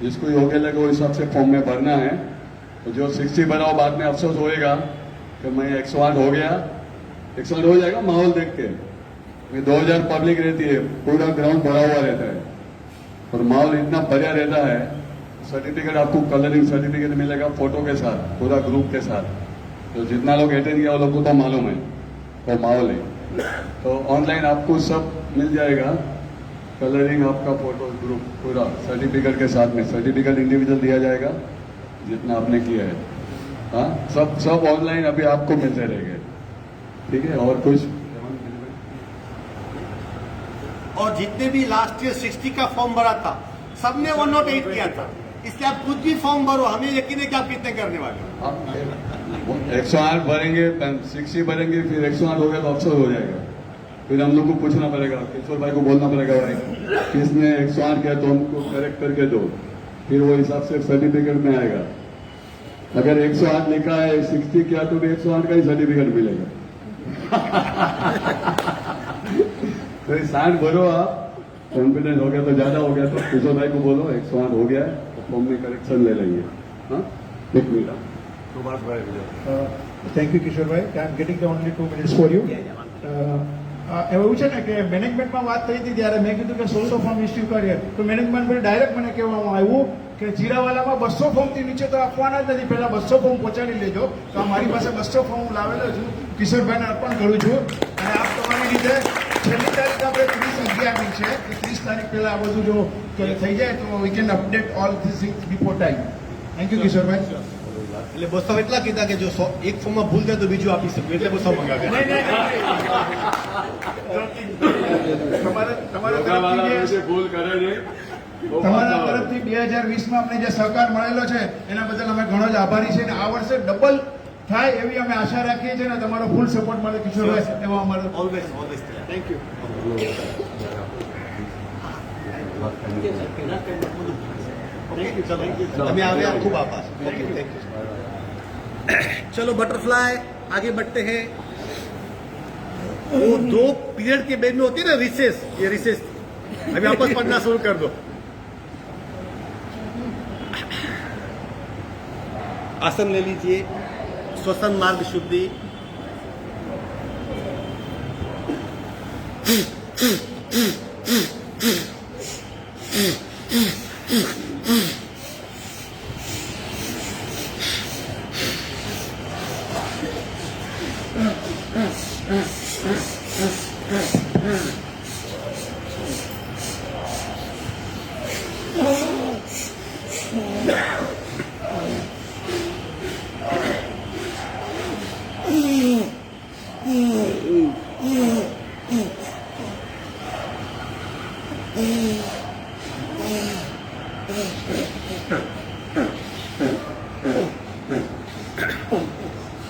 Speaker 2: जिसको योग्य लगे वो हिसाब से फॉर्म में भरना है. तो जो 60 बनाओ बाद में अफसोस होएगा कि मैं 108 हो गया. 108 हो जाएगा माहौल देख के. 2000 पब्लिक रहती है, पूरा ग्राउंड भरा हुआ रहता है और माहौल इतना बढ़िया रहता है. सर्टिफिकेट आपको कलरिंग सर्टिफिकेट मिलेगा फोटो के साथ, पूरा ग्रुप के साथ. तो जितना लोग अटेंड किया वो लोग को तो मालूम है वो माहौल है. तो ऑनलाइन आपको सब मिल जाएगा. कलरिंग, आपका फोटो, ग्रुप पूरा सर्टिफिकेट के साथ में. सर्टिफिकेट इंडिविजुअल दिया जाएगा जितना आपने किया है. हाँ, सब ऑनलाइन अभी आपको मिलते रहेंगे. ठीक है. और कुछ
Speaker 1: और जितने भी लास्ट ईयर 60 का फॉर्म भरा था सबने 108 किया था. इसलिए आप कुछ भी फॉर्म भरो, हमें यकीन है कि आप कितने करने वाले हो.
Speaker 2: 108 भरेंगे, 60 भरेंगे, फिर 108 हो गया तो अफसर हो जाएगा. फिर हम लोग को पूछना पड़ेगा, किशोर भाई को बोलना पड़ेगा, भाई किसने 108 किया तो हमको करेक्ट करके दो. फिर वो हिसाब से सर्टिफिकेट में आएगा. अगर 108 लिखा है, 60 किया तो भी 108 का ही सर्टिफिकेट मिलेगा. तो 60 भरो आप. कॉन्फिडेंस हो गया तो ज्यादा हो गया तो किशोर भाई को बोलो 108 हो गया है तो फॉर्म में करेक्शन ले लेंगे. हाँ, 1 minute.
Speaker 3: Thank you, Kishore bhai. I am getting the only 2 minutes for you. એવું છે ને કે મેનેજમેન્ટમાં વાત થઈ હતી ત્યારે મેં કીધું કે 100 ફોર્મ ઇસ્યુ કરીએ તો મેનેજમેન્ટ ડાયરેક્ટ મને કહેવામાં આવ્યું કે જીરાવાલામાં 200 ફોર્મથી નીચે તો આપવાના જ નથી. પહેલા 200 ફોર્મ પહોંચાડી લેજો. તો મારી પાસે 200 ફોર્મ હું લાવેલો છું, કિશોરભાઈને અર્પણ કરું છું. અને આપ તમારી રીતે છેલ્લી તારીખ આપણે 30/11ની છે. 30 તારીખ પહેલા આ બધું જો થઈ જાય તો we can update all this things before time. Thank you Kishorbhai.
Speaker 1: એટલે બસો એટલા કીધા કે જો એક ફોર્મમાં ભૂલ થાય તો બીજું આપી શકું એટલે બસો મંગાવ્યા
Speaker 3: તમારા
Speaker 2: योगावाला
Speaker 3: તરફથી
Speaker 2: मुझे भूल करे नहीं वो
Speaker 3: તમારા
Speaker 2: बात है।
Speaker 3: તરફથી 2020માં અમને જે સહકાર મળેલો છે એના બદલ અમે ઘણો જ આભારી છે અને આ વર્ષે ડબલ થાય એવી અમે આશા રાખીએ છીએ અને તમારો ફૂલ સપોર્ટ મળે કિશોરભાઈ એવો અમારો
Speaker 1: ઓલવેઝ ઓલવેઝ થેન્ક યુ તમે આવ્યા खूब आभार ओके थैंक यू चलो बटरफ्लाई आगे बढ़ते हैं वो 2 पीरियड के बीच में होती है ना रिसेस ये रिसेस अभी वापस पढ़ना शुरू कर दो आसन ले लीजिए श्वसन मार्ग शुद्धि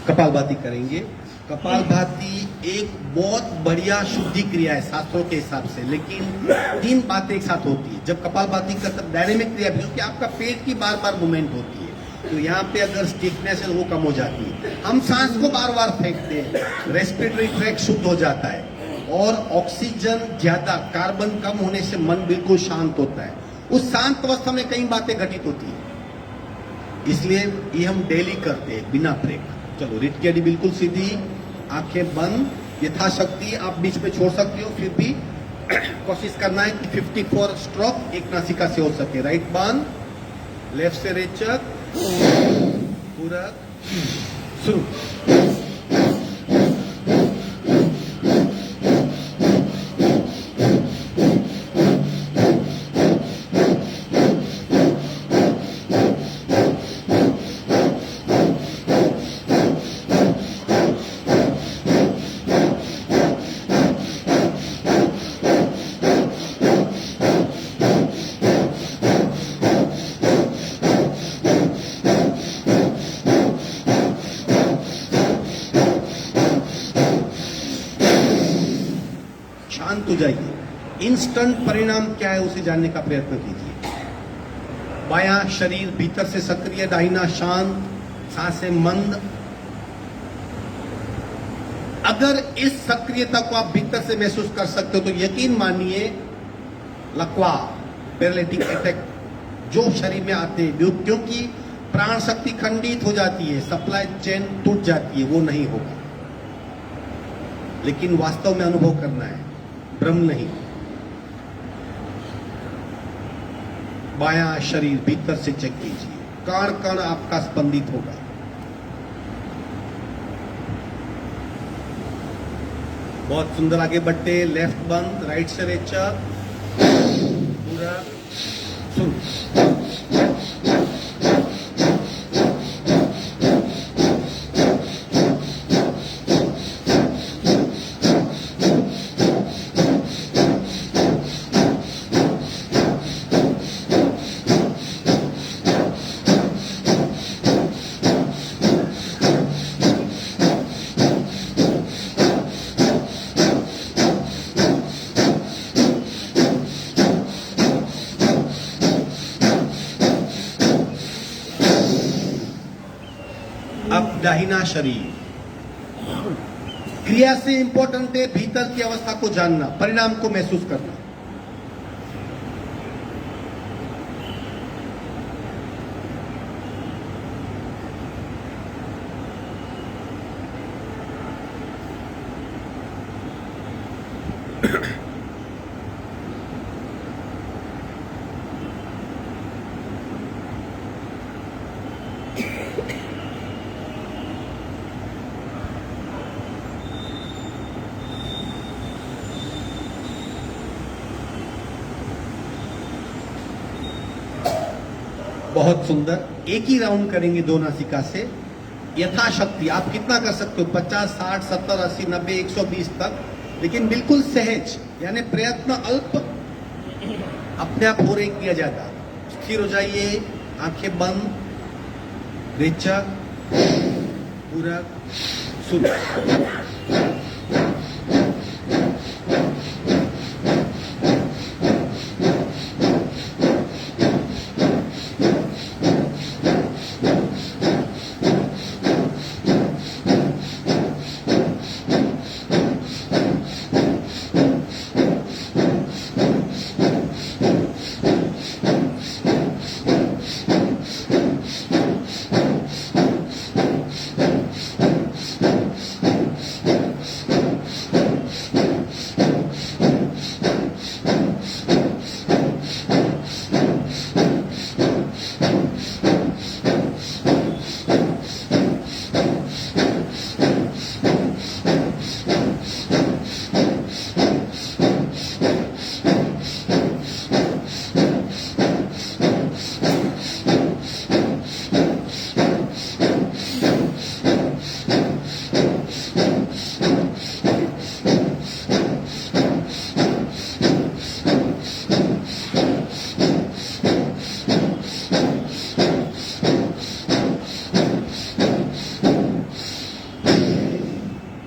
Speaker 1: कपालभाति करेंगे। कपालभाति एक बहुत बढ़िया शुद्धि क्रिया है शास्त्रों के हिसाब से, लेकिन 3 बातें एक साथ होती है। जब कपालभाति का डायनेमिक क्रिया भी क्योंकि आपका पेट की बार बार मूवमेंट होती है, तो यहाँ पे अगर स्टिफनेस है वो कम हो जाती है। हम सांस को बार बार फेंकते हैं, रेस्पिरेटरी ट्रैक शुद्ध हो जाता है और ऑक्सीजन ज्यादा, कार्बन कम होने से मन बिल्कुल शांत होता है। उस शांत अवस्था में कई बातें घटित होती है, इसलिए ये हम डेली करते हैं बिना ब्रेक। चलो रीढ़ की हड्डी बिल्कुल सीधी, आंखें बंद, यथाशक्ति आप बीच में छोड़ सकते हो, फिर भी कोशिश करना है कि 54 स्ट्रोक एक नासिका से हो सके। राइट बंद, लेफ्ट से रेचक, पूरक, शुरू। शांत हो जाइए। इंस्टेंट परिणाम क्या है उसे जानने का प्रयत्न कीजिए। बायां शरीर भीतर से सक्रिय, दाहिना शांत, सांसें मंद। अगर इस सक्रियता को आप भीतर से महसूस कर सकते हो तो यकीन मानिए लकवा, पैरालिटिक अटैक जो शरीर में आते हैं, क्योंकि प्राण शक्ति खंडित हो जाती है, सप्लाई चेन टूट जाती है, वो नहीं होगा। लेकिन वास्तव में अनुभव करना है, भ्रम नहीं। बायां शरीर भीतर से चेक कीजिए, कण कण आपका स्पंदित होगा। बहुत सुंदर आगे बढ़ते, लेफ्ट बंद, राइट से रेचक, पूरा सुन। अब दाहिना शरीर। क्रिया से इंपॉर्टेंट है भीतर की अवस्था को जानना, परिणाम को महसूस करना। बहुत सुंदर। एक ही राउंड करेंगे दो नासिका से, यथाशक्ति। आप कितना कर सकते हो, 50, 60, 70, 80, 90, 120 तक, लेकिन बिल्कुल सहज, यानी प्रयत्न अल्प, अपने आप हो रही किया जाता। स्थिर हो जाइए, आंखें बंद, रेचक, पूरक, सुबह।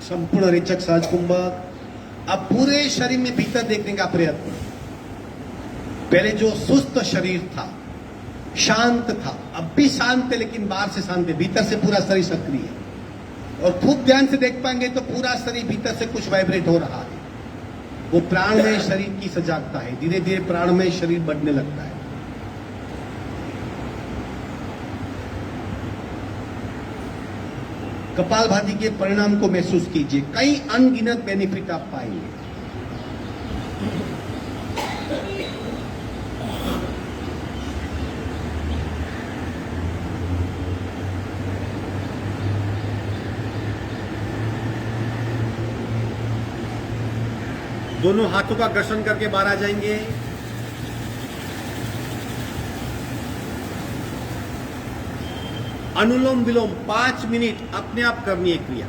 Speaker 1: संपूर्ण रेचक सहज कुंभक। अब पूरे शरीर में भीतर देखने का प्रयत्न। पहले जो सुस्त शरीर था, शांत था, अब भी शांत है, लेकिन बाहर से शांत है, भीतर से पूरा शरीर सक्रिय है। और खूब ध्यान से देख पाएंगे तो पूरा शरीर भीतर से कुछ वाइब्रेट हो रहा है। वो प्राणमय शरीर की सजागता है। धीरे धीरे प्राणमय शरीर बढ़ने लगता है। कपालभाति के परिणाम को महसूस कीजिए। कई अनगिनत बेनिफिट आप पाएंगे। दोनों हाथों का घर्षण करके बाहर आ जाएंगे। अनुलोम विलोम 5 मिनट अपने आप करनी है क्रिया।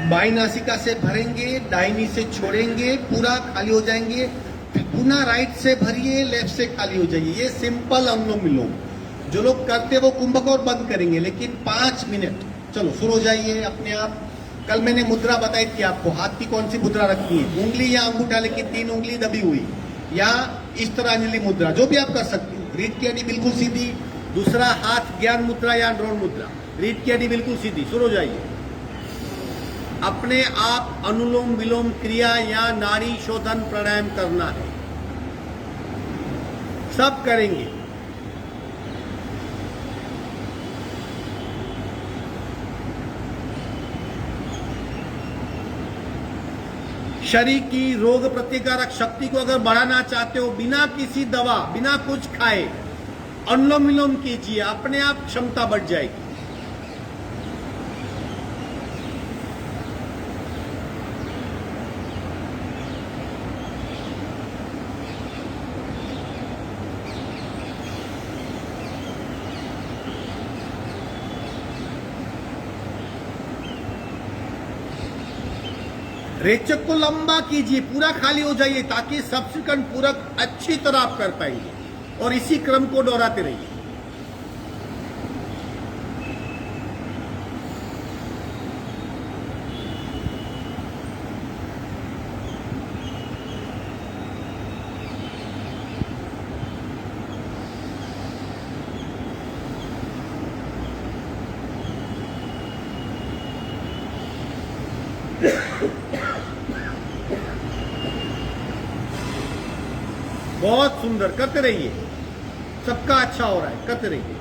Speaker 1: बाई नासिका से भरेंगे, दाहिनी से छोड़ेंगे, पूरा खाली हो जाएंगे। फिर पुनः राइट से भरिए, लेफ्ट से खाली हो जाइए। ये सिंपल अनुलोम विलोम जो लोग करते वो कुंभक और बंद करेंगे, लेकिन 5 मिनट। चलो शुरू हो जाइए अपने आप। कल मैंने मुद्रा बताई थी आपको, हाथ की कौन सी मुद्रा रखनी है, उंगली या अंगूठा, लेकिन 3 उंगली दबी हुई, या इस तरह अंजलि मुद्रा, जो भी आप कर सकते हो। रीढ़ की हड्डी बिल्कुल सीधी, दूसरा हाथ ज्ञान मुद्रा या ड्रोन मुद्रा, रीढ़ की हड्डी बिल्कुल सीधी। शुरू हो जाइए। अपने आप अनुलोम विलोम क्रिया या नाड़ी शोधन प्राणायाम करना है। सब करेंगे। शरीर की रोग प्रतिकारक शक्ति को अगर बढ़ाना चाहते हो, बिना किसी दवा, बिना कुछ खाए अनुलोम विलोम कीजिए, अपने आप क्षमता बढ़ जाएगी। रेचक को लंबा कीजिए, पूरा खाली हो जाइए, ताकि सब्सिक्वेंट पूरक अच्छी तरह आप कर पाएंगे। और इसी क्रम को दोहराते रहिए। बहुत सुंदर, करते रहिए। सबका अच्छा हो रहा है, करते रहिए।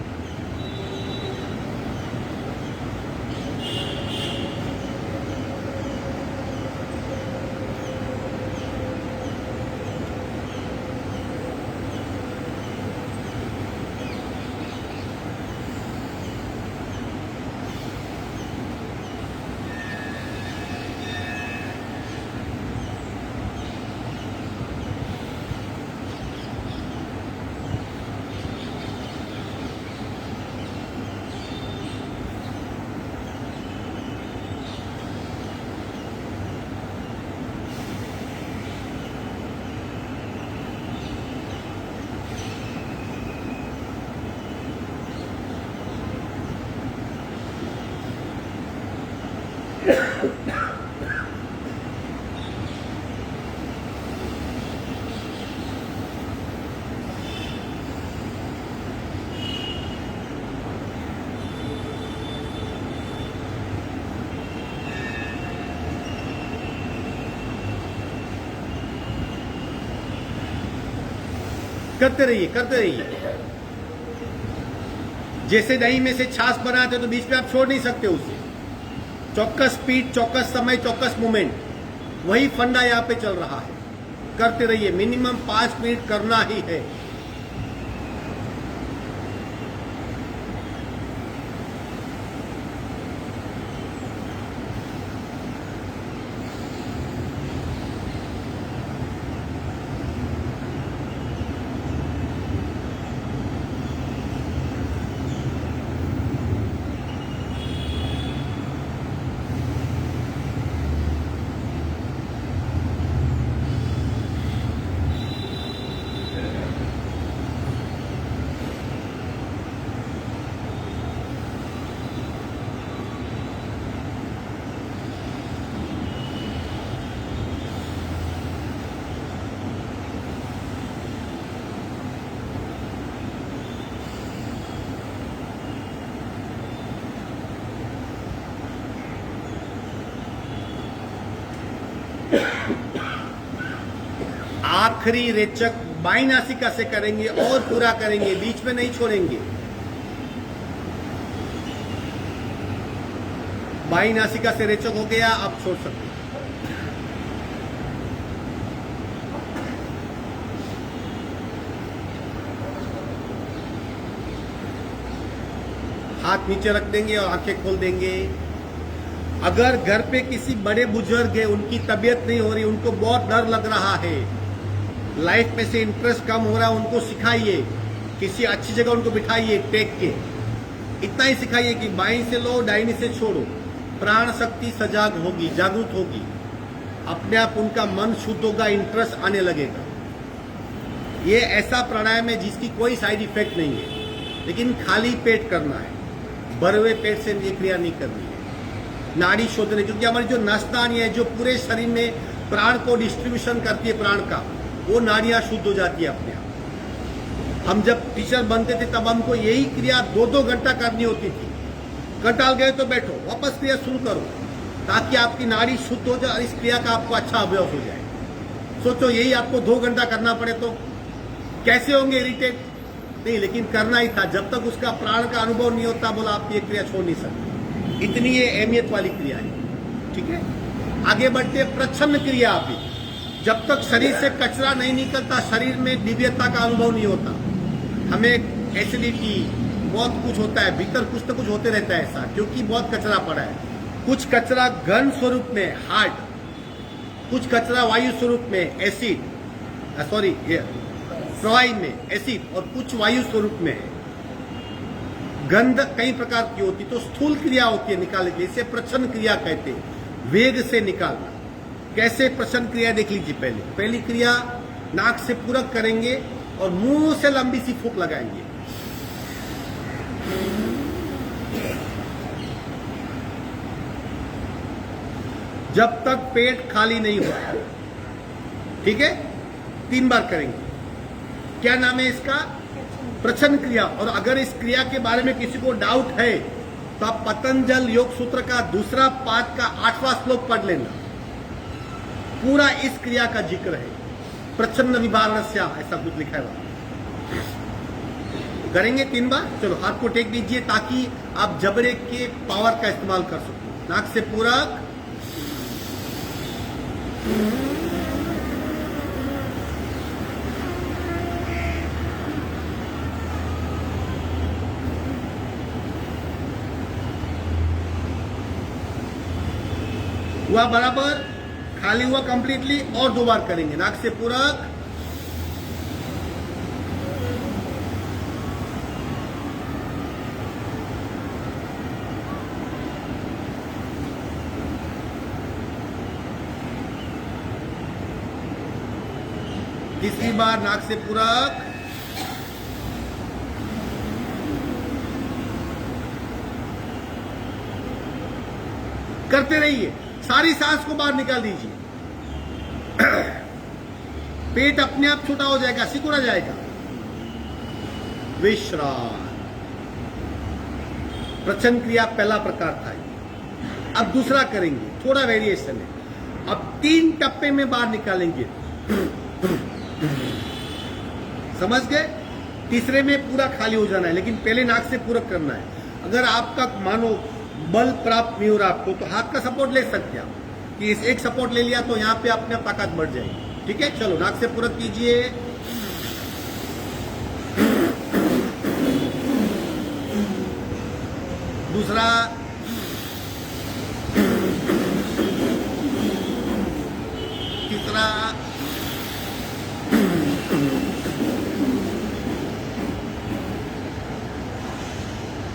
Speaker 1: करते रहिए, करते रहिए। जैसे दही में से छाछ बनाते तो बीच में आप छोड़ नहीं सकते उसे। चौकस स्पीड, चौकस समय, चौकस मूवमेंट, वही फंडा यहाँ पे चल रहा है। करते रहिए, मिनिमम 5 मिनट करना ही है। आखिरी रेचक बाईं नासिका से करेंगे और पूरा करेंगे, बीच में नहीं छोड़ेंगे। बाईं नासिका से रेचक हो गया, अब छोड़ सकते हैं। हाथ नीचे रख देंगे और आंखें खोल देंगे। अगर घर पे किसी बड़े बुजुर्ग है, उनकी तबीयत नहीं हो रही, उनको बहुत डर लग रहा है, लाइफ में से इंटरेस्ट कम हो रहा है, उनको सिखाइए, किसी अच्छी जगह उनको बिठाइए टेक के। इतना ही सिखाइए कि बाईं से लो, दाहिनी से छोड़ो। प्राण शक्ति सजाग होगी, जागरूक होगी, अपने आप उनका मन शुद्ध होगा, इंटरेस्ट आने लगेगा। ये ऐसा प्राणायाम है जिसकी कोई साइड इफेक्ट नहीं है, लेकिन खाली पेट करना है, भरे हुए पेट से ये क्रिया नहीं करनी है। नाड़ी शोधने, क्योंकि हमारी जो नसनानी है, जो पूरे शरीर में प्राण को डिस्ट्रीब्यूशन करती है प्राण का, वो नाड़ियां शुद्ध हो जाती है अपने आप। हम जब टीचर बनते थे तब हमको यही क्रिया 2-2 घंटा करनी होती थी। कंटाल गए तो बैठो, वापस क्रिया शुरू करो, ताकि आपकी नाड़ी शुद्ध हो जाए और इस क्रिया का आपको अच्छा अभ्यास हो जाए। सोचो यही आपको 2 घंटा करना पड़े तो कैसे होंगे इरिटेट? नहीं, लेकिन करना ही था। जब तक उसका प्राण का अनुभव नहीं होता, बोला आप ये क्रिया छोड़ नहीं सकते। इतनी ये अहमियत वाली क्रिया है। ठीक है, आगे बढ़ते प्रच्छन्न क्रिया। अभी जब तक शरीर से कचरा नहीं निकलता, शरीर में दिव्यता का अनुभव नहीं होता। हमें एसिडिटी बहुत कुछ होता है, भीतर कुछ तो कुछ होते रहता है ऐसा, क्योंकि बहुत कचरा पड़ा है। कुछ कचरा घन स्वरूप में हार्ड, कुछ कचरा वायु स्वरूप में एसिड, सॉरी फ्लोराइड में एसिड, और कुछ वायु स्वरूप में है। गंध कई प्रकार की होती, तो स्थूल क्रिया होती है निकालने की, इसे प्रच्छन्न क्रिया कहते हैं, वेग से निकालना। कैसे प्रच्छन्न क्रिया देख लीजिए। पहली क्रिया नाक से पूरक करेंगे और मुंह से लंबी सी फूंक लगाएंगे। जब तक पेट खाली नहीं होता। ठीक है, 3 बार करेंगे। क्या नाम है इसका? प्रच्छन्न क्रिया। और अगर इस क्रिया के बारे में किसी को डाउट है तो आप पतंजल योग सूत्र का 2 पाद का 8वां श्लोक पढ़ लेना। पूरा इस क्रिया का जिक्र है। प्रच्छन्न विभारणस्या, ऐसा कुछ लिखा है। करेंगे 3 बार। चलो हाथ को टेक दीजिए ताकि आप जबड़े के पावर का इस्तेमाल कर सको। नाक से पूरक, हुआ बराबर, खाली हुआ कंप्लीटली, और 2 बार करेंगे। नाक से पूरक, तीसरी बार नाक से पूरक, करते रहिए। सारी सांस को बाहर निकाल दीजिए। पेट अपने आप छोटा हो जाएगा, सिकुड़ा जाएगा। विश्राम। प्रच्छन्न क्रिया पहला प्रकार था। अब दूसरा करेंगे, थोड़ा वेरिएशन है। अब 3 टप्पे में बाहर निकालेंगे। समझ गए? तीसरे में पूरा खाली हो जाना है, लेकिन पहले नाक से पूरक करना है। अगर आपका मानो बल प्राप्त नहीं हो रहा आपको, तो हाथ का सपोर्ट ले सकते हैं आप, कि इस एक सपोर्ट ले लिया तो यहाँ पे अपने आप ताकत बढ़ जाएगी। ठीक है, चलो नाक से पूरक कीजिए। दूसरा, तीसरा,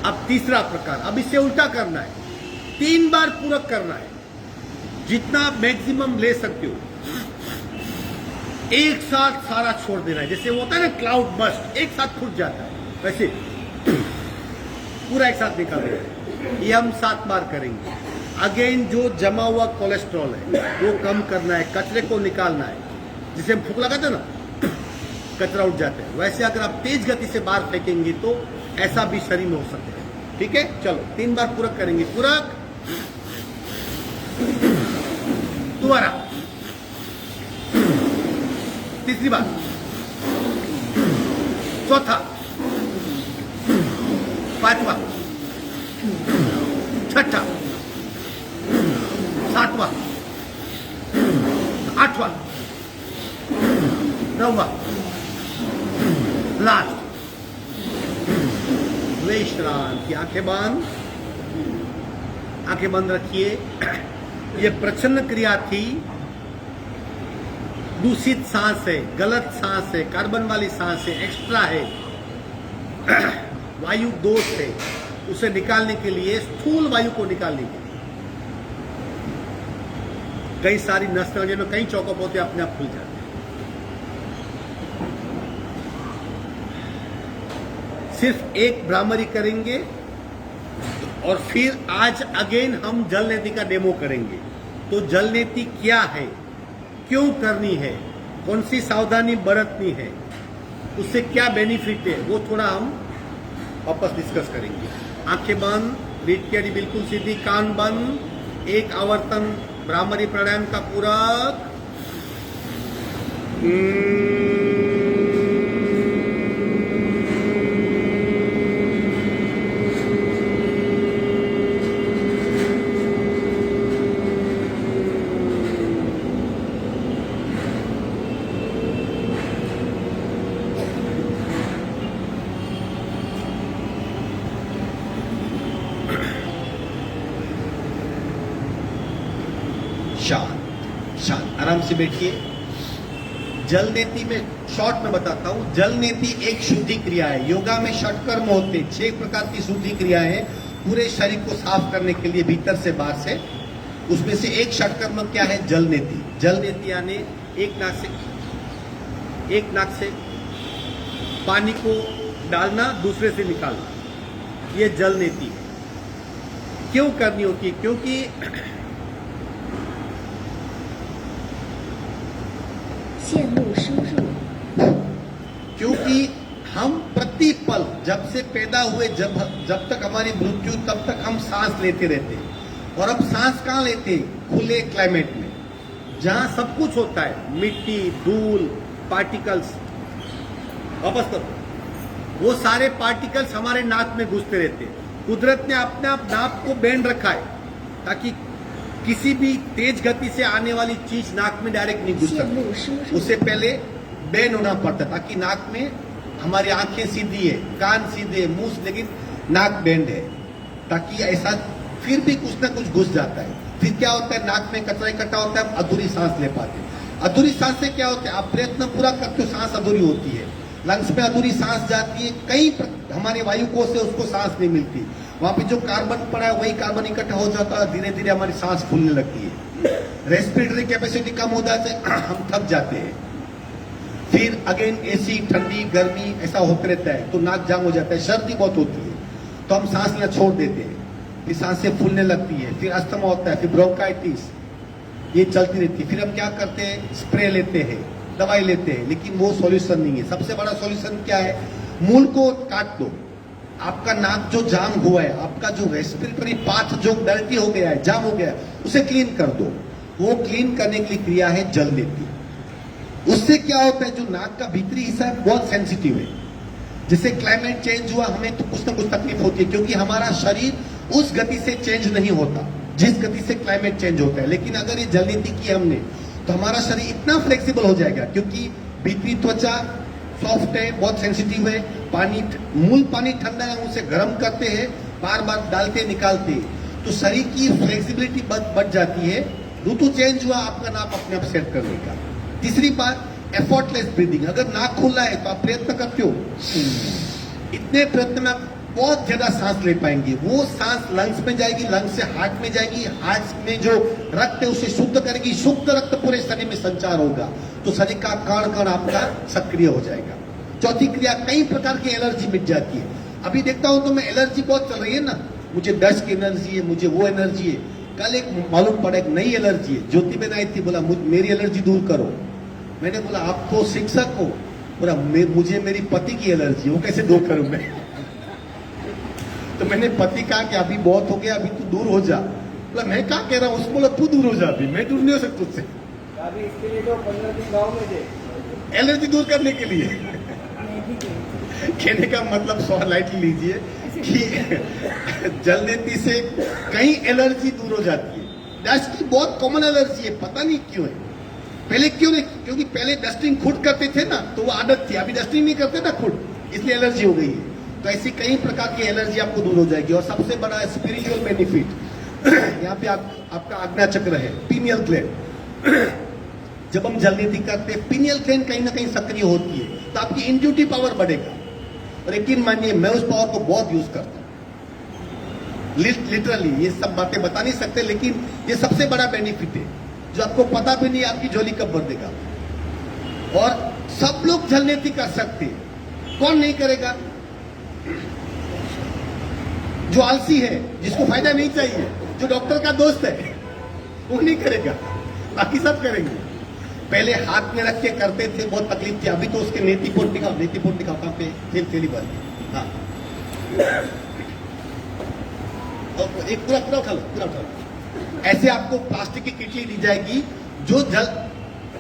Speaker 1: अब तीसरा प्रकार, अब इसे उल्टा करना है, 3 बार पूरक करना है, जितना आप मैक्सिमम ले सकते हो। एक साथ सारा छोड़ देना है, जैसे वो होता है ना क्लाउड बस्ट, एक साथ फूट जाता है, वैसे पूरा एक साथ निकाल रहे हैं। ये हम 7 बार करेंगे। अगेन जो जमा हुआ कोलेस्ट्रॉल है वो कम करना है, कचरे को निकालना है। जिसे हम फूंक लगाते हैं ना, कचरा उठ जाता है, वैसे अगर आप तेज गति से बाहर फेंकेंगे तो ऐसा भी शरीर में हो सकता है। ठीक है, चलो 3 बार पूरक करेंगे। पूरक, दोबारा, तीसरी बार, चौथा, 5वां, 6ठा, 7वां, 8वां, 9वां, लास्ट। विश्रांति, आंखें बंद, आंखें बंद रखिए। ये प्रच्छन्न क्रिया थी। दूषित सांस है, गलत सांस है, कार्बन वाली सांस है, एक्स्ट्रा है, वायु दोष है, उसे निकालने के लिए, स्थूल वायु को निकालने के लिए कई सारी नसों में कई चौकअप होते अपने आप खुल जाते हैं। सिर्फ एक भ्रामरी करेंगे और फिर आज अगेन हम जल नीति का डेमो करेंगे। तो जल नीति क्या है, क्यों करनी है, कौन सी सावधानी बरतनी है, उससे क्या बेनिफिट है, वो थोड़ा हम वापस डिस्कस करेंगे। आंखें बंद, रीढ़ की हड्डी बिल्कुल सीधी, कान बंद, एक आवर्तन भ्रामरी प्राणायाम का पूरक। शांत शांत, आराम से बैठिए। जल नीति में शॉर्ट में बताता हूं। जल नीति एक शुद्धि क्रिया है। योगा में षटकर्म होते, 6 प्रकार की शुद्धि क्रियाएं हैं पूरे शरीर को साफ करने के लिए, भीतर से बाहर से। उसमें से एक षटकर्म क्या है, जल नीति। जल नीति यानी एक नाक से पानी को डालना, दूसरे से निकालना, ये जल नीति है। क्यों करनी होती है, क्योंकि हम प्रति पल जब से पैदा हुए जब तक हमारी मृत्यु, तब तक हम सांस लेते रहते हैं। और अब सांस कहाँ लेते हैं, खुले क्लाइमेट में, जहां सब कुछ होता है, मिट्टी, धूल, पार्टिकल्स। वापस करो, वो सारे पार्टिकल्स हमारे नाक में घुसते रहते हैं। कुदरत ने अपने आप नाक को बैंड रखा है ताकि किसी भी तेज गति से आने वाली चीज नाक में डायरेक्ट नहीं घुस सकती। उससे पहले बैंड होना पड़ता है ताकि नाक में, हमारी आंखें सीधी है, कान सीधे, मुंह, लेकिन नाक बैंड है, ताकि ऐसा फिर भी कुछ ना कुछ घुस जाता है। फिर क्या होता है, नाक में कचरा इकट्ठा होता है, अधूरी सांस ले पाते हैं। अधूरी सांस से क्या होता है, आप प्रयत्न पूरा करते हो, सांस अधूरी होती है, लंग्स में अधूरी सांस जाती है, कई हमारे वायु कोश से उसको सांस नहीं मिलती। वहां पे जो कार्बन पड़ा है वही कार्बन इकट्ठा हो जाता है, धीरे धीरे हमारी सांस फूलने लगती है, रेस्पिरेटरी कैपेसिटी कम हो जाते, हम थक जाते हैं। फिर अगेन एसी, ठंडी, गर्मी ऐसा होते रहता है, तो नाक जाम हो जाता है, सर्दी बहुत होती है, तो हम सांस लेना छोड़ देते हैं, फिर सांसें फूलने लगती है, फिर अस्थमा होता है, फिर ब्रोंकाइटिस, ये चलती रहती है। फिर हम क्या करते हैं, स्प्रे लेते हैं, दवाई लेते हैं, लेकिन वो सॉल्यूशन नहीं है। सबसे बड़ा सॉल्यूशन क्या है, मूल को काट दो। आपका नाक जो जाम हुआ है, आपका जो रेस्पिरेटरी पाथ जो डर्टी हो गया है, जाम हो गया है, उसे क्लीन कर दो। वो क्लीन करने के लिए क्रिया है जल नीति। उससे क्या होता है, जो नाक का भीतरी हिस्सा है बहुत सेंसिटिव है। जैसे क्लाइमेट चेंज हुआ, हमें तो कुछ ना कुछ तकलीफ होती है, क्योंकि हमारा शरीर उस गति से चेंज नहीं होता जिस गति से क्लाइमेट चेंज होता है। लेकिन अगर ये जल नीति की हमने, तो हमारा शरीर इतना फ्लेक्सिबल हो जाएगा, क्योंकि भीतरी त्वचा सॉफ्ट है, बहुत सेंसिटिव है। पानी, मूल पानी ठंडा है, उसे गर्म करते हैं, बार बार डालते निकालते, तो शरीर की फ्लेक्सिबिलिटी बढ़ जाती है। ऋतु चेंज हुआ, आपका नाक अपने आप सेट कर लेगा। तीसरी बात, एफर्टलेस ब्रीदिंग। अगर नाक खुला है तो आप प्रयत्न करते हो, इतने प्रयत्न में आप बहुत ज्यादा सांस ले पाएंगे। वो सांस लंग्स में जाएगी, लंग्स से हार्ट में जाएगी, हार्ट में जो रक्त है उसे शुद्ध करेगी, शुद्ध रक्त पूरे शरीर में संचार होगा, तो शरीर का कण कण आपका सक्रिय हो जाएगा। चौथी क्रिया, कई प्रकार की एलर्जी मिट जाती है। अभी देखता हूं तो मैं, एलर्जी बहुत चल रही है ना, मुझे डस्ट की एनर्जी है, मुझे वो एनर्जी है। कल एक मालूम पड़ा, एक नई एलर्जी है। ज्योति बहन आई थी, बोला मेरी एलर्जी दूर करो। मैंने बोला आप तो शिक्षक हो, बोला मुझे मेरी पति की एलर्जी, वो कैसे दूर करूं मैं? तो मैंने पति कहा कि अभी बहुत हो गया, अभी तू दूर हो जा। बोला मैं क्या कह रहा हूँ, उसको बोला तू दूर हो जा, अभी मैं दूर नहीं हो सकता तुझसे।
Speaker 4: अभी इसके लिए तो 15 दिन गाँव में थे,
Speaker 1: एलर्जी दूर करने के लिए। कहने का मतलब सवाल लाइटली लीजिए कि जल नीति से कई एलर्जी दूर हो जाती है। डस्ट की बहुत कॉमन एलर्जी है, पता नहीं क्यों है। पहले क्यों नहीं, क्योंकि पहले डस्टिंग खुद करते थे ना, तो वो आदत थी। अभी डस्टिंग नहीं करते ना खुद, इसलिए एलर्जी हो गई है। तो ऐसी कई प्रकार की एलर्जी आपको दूर हो जाएगी। और सबसे बड़ा स्पिरिचुअल बेनिफिट यहाँ पे आपका आज्ञा चक्र है, पीनियल ग्लैंड। जब हम जल नीति करते हैं, पीनियल ग्लैंड कहीं ना कहीं सक्रिय होती है, तो आपकी इंट्यूटिव पावर बढ़ेगा। और यकीन मानिए, मैं उस पावर को बहुत यूज करता हूं। लिटरली ये सब बातें बता नहीं सकते, लेकिन ये सबसे बड़ा बेनिफिट है, जो आपको पता भी नहीं आपकी झोली कब भर देगा। और सब लोग जल नीति कर सकते हैं, कौन नहीं करेगा? जो आलसी है, जिसको फायदा नहीं चाहिए, जो डॉक्टर का दोस्त है, वो नहीं करेगा, बाकी सब करेंगे। पहले हाथ में रख के करते थे, बहुत तकलीफ थी। अभी तो उसके नेतिपोट दिखाओ कहां पे, थैली भर। हाँ, एक पूरा उठा लो। ऐसे आपको प्लास्टिक की किटली दी जाएगी, जो जल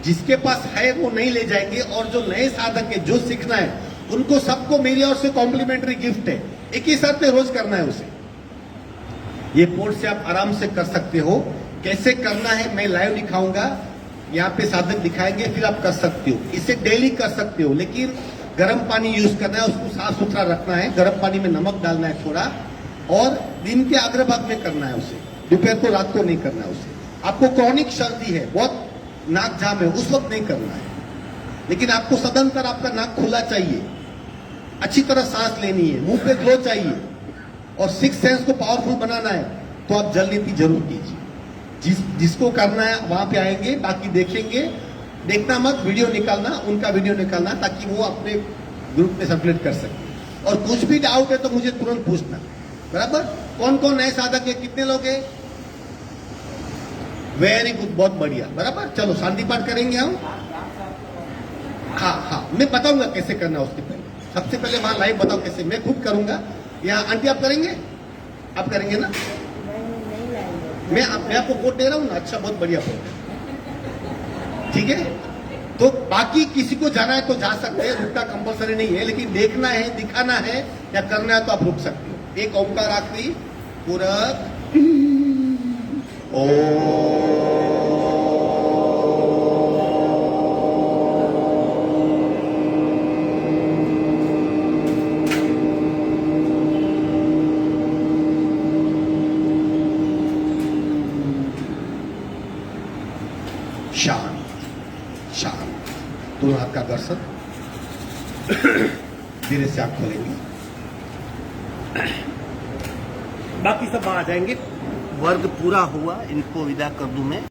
Speaker 1: जिसके पास है वो नहीं ले जाएंगे, और जो नए साधक है, जो सीखना है, उनको सबको मेरी ओर से कॉम्प्लीमेंट्री गिफ्ट है। एक ही साथ में रोज करना है उसे। ये पोर्ट से आप आराम से कर सकते हो। कैसे करना है मैं लाइव दिखाऊंगा, यहाँ पे साधक दिखाएंगे, फिर आप कर सकते हो। इसे डेली कर सकते हो, लेकिन गर्म पानी यूज करना है, उसको साफ सुथरा रखना है। गर्म पानी में नमक डालना है थोड़ा, और दिन के अग्रभाग में करना है उसे, दोपहर को रात को नहीं करना है उसे। आपको क्रॉनिक सर्दी है, बहुत नाक जाम है, उस वक्त नहीं करना है। लेकिन आपको सदंतर आपका नाक खुला चाहिए, अच्छी तरह सांस लेनी है, मुंह पे ग्लो चाहिए, और सिक्स सेंस को पावरफुल बनाना है, तो आप जल नीति जरूर कीजिए। जिसको करना है वहां पे आएंगे, बाकी देखेंगे। देखना मत, वीडियो निकालना, उनका वीडियो निकालना, ताकि वो अपने ग्रुप में सर्कुलेट कर सके। और कुछ भी डाउट है तो मुझे तुरंत पूछना, बराबर? कौन कौन नए साधक है, कितने लोग हैं? वेरी गुड, बहुत बढ़िया, बराबर। चलो शांति पाठ करेंगे हम। हाँ, मैं बताऊंगा कैसे करना है। उसके पहले सबसे पहले वहां लाइव बताओ कैसे, मैं खुद करूंगा। यहाँ आंटी आप करेंगे? आप करेंगे ना? मैं आपको वोट दे रहा हूँ ना। अच्छा, बहुत बढ़िया वोट, ठीक है। तो बाकी किसी को जाना है तो जा सकते हैं, रुकना कंपलसरी नहीं है। लेकिन देखना है, दिखाना है या करना है तो आप रुक सकते हो। एक ओंकार आखिरी, पूरक ओ शांत। दोनों हाथ का दर्शन, धीरे से आप खोलेंगे, बाकी सब आ जाएंगे। वर्ग पूरा हुआ, इनको विदा कर दूं मैं।